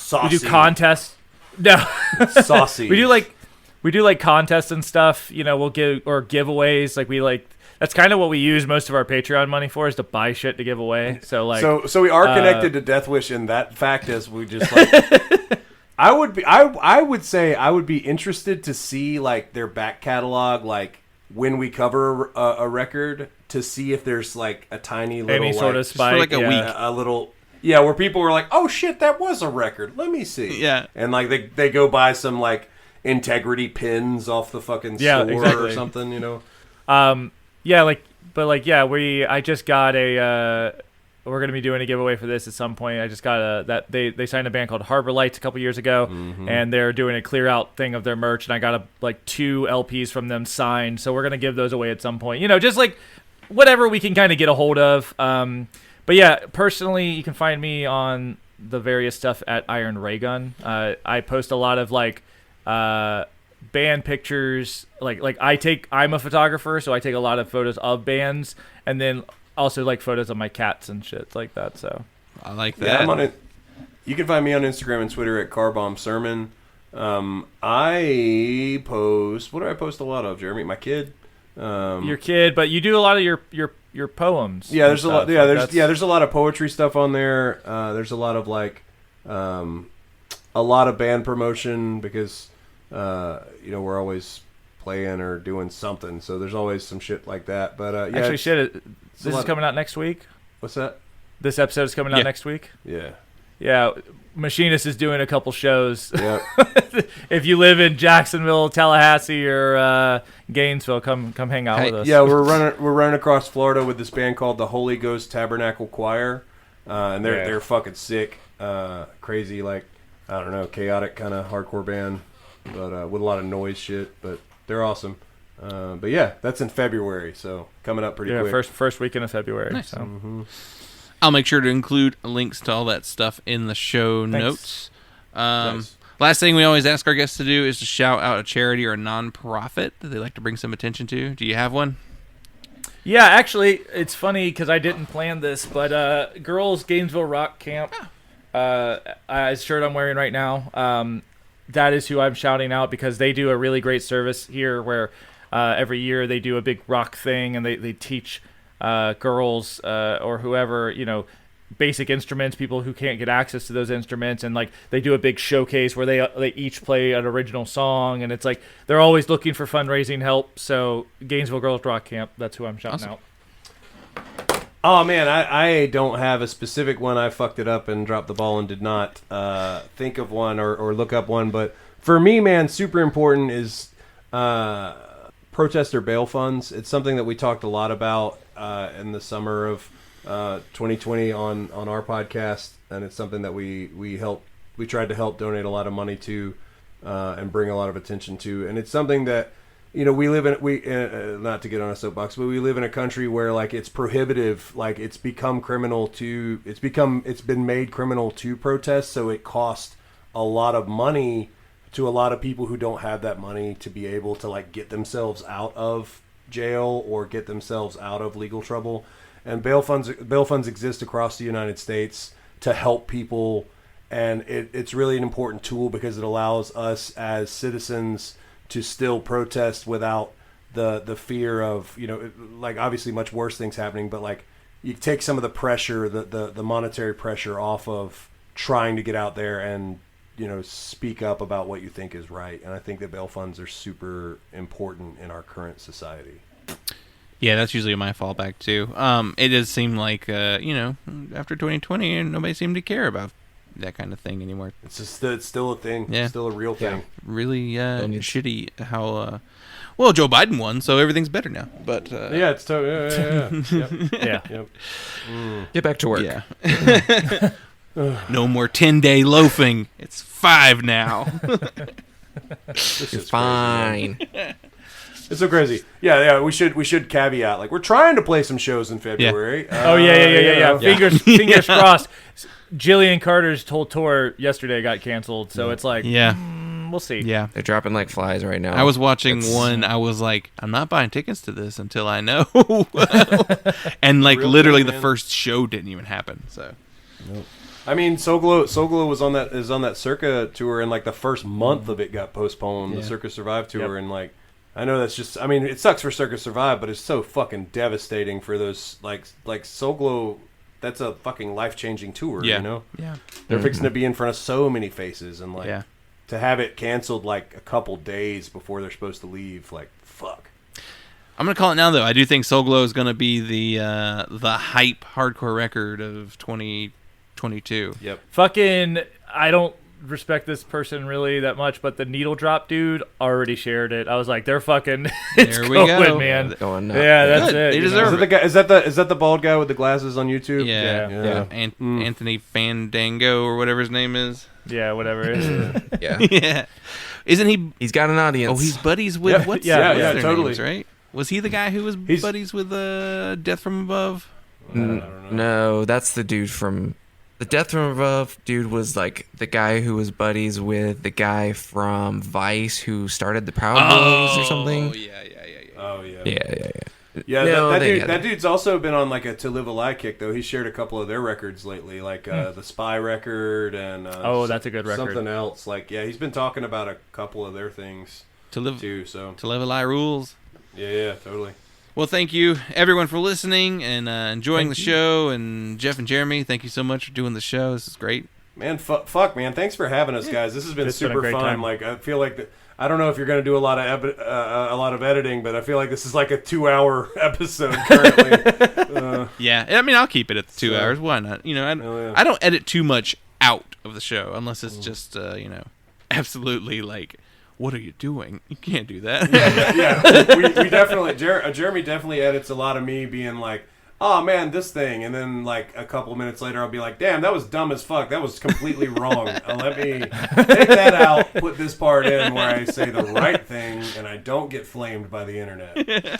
Saucy. We do contests. No. Saucy. We do like contests and stuff. You know, we'll give giveaways. Like that's kind of what we use most of our Patreon money for, is to buy shit to give away. So like, so we are connected to Death Wish in that fact, as we just like. I would say I would be interested to see like their back catalog, like when we cover a record to see if there's like a tiny little any sort of spike, for like a week, a little. Yeah, where people were like, "Oh shit, that was a record. Let me see." Yeah, and like they go buy some like integrity pins off the fucking store or something, you know. I just got a. We're gonna be doing a giveaway for this at some point. I just got that they signed a band called Harbor Lights a couple years ago, and they're doing a clear out thing of their merch, and I got 2 LPs from them signed. So we're gonna give those away at some point. You know, just like whatever we can kind of get a hold of. But yeah, personally, you can find me on the various stuff at Iron Raygun. I post a lot of band pictures. I'm a photographer, so I take a lot of photos of bands, and then also photos of my cats and shit like that. So I like that. Yeah, you can find me on Instagram and Twitter at Carbomb Sermon. I post. What do I post a lot of, Jeremy? My kid. Your kid, but you do a lot of your poems. Yeah, there's a lot. Yeah, there's a lot of poetry stuff on there. There's a lot of a lot of band promotion because we're always playing or doing something, so there's always some shit like that. But actually, this is coming out next week. What's that? This episode is coming out next week. Yeah. Machinist is doing a couple shows. Yeah. If you live in Jacksonville, Tallahassee, or Gainesville, come hang out with us. Yeah, we're running across Florida with this band called the Holy Ghost Tabernacle Choir, and they're fucking sick, crazy, chaotic kind of hardcore band, but with a lot of noise shit. But they're awesome. But yeah, that's in February, so coming up pretty quick. Yeah, first weekend of February. Nice. So. I'll make sure to include links to all that stuff in the show notes. Nice. Last thing we always ask our guests to do is to shout out a charity or a non-profit that they like to bring some attention to. Do you have one? Yeah, actually, it's funny because I didn't plan this, but Girls Gainesville Rock Camp, shirt I'm wearing right now, that is who I'm shouting out because they do a really great service here where every year they do a big rock thing and they teach girls or whoever, basic instruments, people who can't get access to those instruments, and they do a big showcase where they each play an original song, and it's they're always looking for fundraising help. So Gainesville Girls Rock Camp, that's who I'm shouting out. Oh man, I don't have a specific one. I fucked it up and dropped the ball and did not think of one or look up one. But for me, man, super important is protester bail funds. It's something that we talked a lot about in the summer of 2020 on our podcast, and it's something that we tried to help donate a lot of money to and bring a lot of attention to. And it's something that we live in, not to get on a soapbox, but we live in a country where it's prohibitive, it's been made criminal to protest, so it costs a lot of money to a lot of people who don't have that money to be able to get themselves out of jail or get themselves out of legal trouble. And bail funds exist across the United States to help people, and it's really an important tool because it allows us as citizens to still protest without the fear of obviously much worse things happening, but you take some of the pressure, the monetary pressure off of trying to get out there and speak up about what you think is right. And I think that bail funds are super important in our current society. Yeah, that's usually my fallback too. It does seem like after 2020, nobody seemed to care about that kind of thing anymore. It's still a thing. Yeah. It's still a real thing. Really shitty how. Well, Joe Biden won, so everything's better now. But yeah, it's Yep. Get back to work. Yeah. No more 10-day loafing. It's 5 now. This is fine. It's so crazy. Yeah. We should caveat we're trying to play some shows in February. Yeah. Yeah. Fingers crossed. Jillian Carter's whole tour yesterday got canceled, so it's we'll see. Yeah, they're dropping like flies right now. I was watching one. I was like, I'm not buying tickets to this until I know. And literally the first show didn't even happen. So. Nope. I mean, Soglo is on that Circa tour, and the first month of it got postponed. The Circa Survive tour, and I know that's just. I mean, it sucks for Circa Survive, but it's so fucking devastating for those Soglo. That's a fucking life-changing tour, Yeah. They're fixing to be in front of so many faces, and to have it canceled a couple days before they're supposed to leave, fuck. I'm gonna call it now, though. I do think Soul Glow is gonna be the hype hardcore record of 2022. Yep. Fucking, I don't respect this person really that much, but the Needle Drop dude already shared it. I was like, they're fucking. There we go, man. Going up. Yeah, that's Good. it. They you deserve know? Is that the guy? Is that the bald guy with the glasses on YouTube? Yeah. Anthony Fandango or whatever his name is. Yeah, whatever it is. Yeah. Yeah. Isn't he? He's got an audience. Oh, he's buddies with Yeah. what's Yeah, their totally. names, right? Was he the guy who was buddies with Death from Above? No, that's the dude from the Death from Above dude was like the guy who was buddies with the guy from Vice who started the Proud Boys or something. Oh yeah. Oh yeah. Yeah. Yeah, No, that dude's also been on like a To Live a Lie kick though. He's shared a couple of their records lately, like the Spy record and that's a good record. Something else, like he's been talking about a couple of their things To live too. So To Live a Lie rules. yeah, totally. Well, thank you everyone for listening and enjoying the show. And Jeff and Jeremy, thank you so much for doing the show. This is great. Man, fuck, man. Thanks for having us, guys. This has been It's been a super great fun. time. Like I feel like I don't know if you're going to do a lot of editing, but I feel like this is like a 2-hour episode currently. Yeah, I mean, I'll keep it at the 2 hours. Why not? You know, I don't edit too much out of the show unless it's just absolutely like, what are you doing? You can't do that. Yeah. We definitely Jeremy definitely edits a lot of me being like, oh man, this thing, and then like a couple minutes later I'll be like, damn, that was dumb as fuck. That was completely wrong. Let me take that out, put this part in where I say the right thing and I don't get flamed by the internet.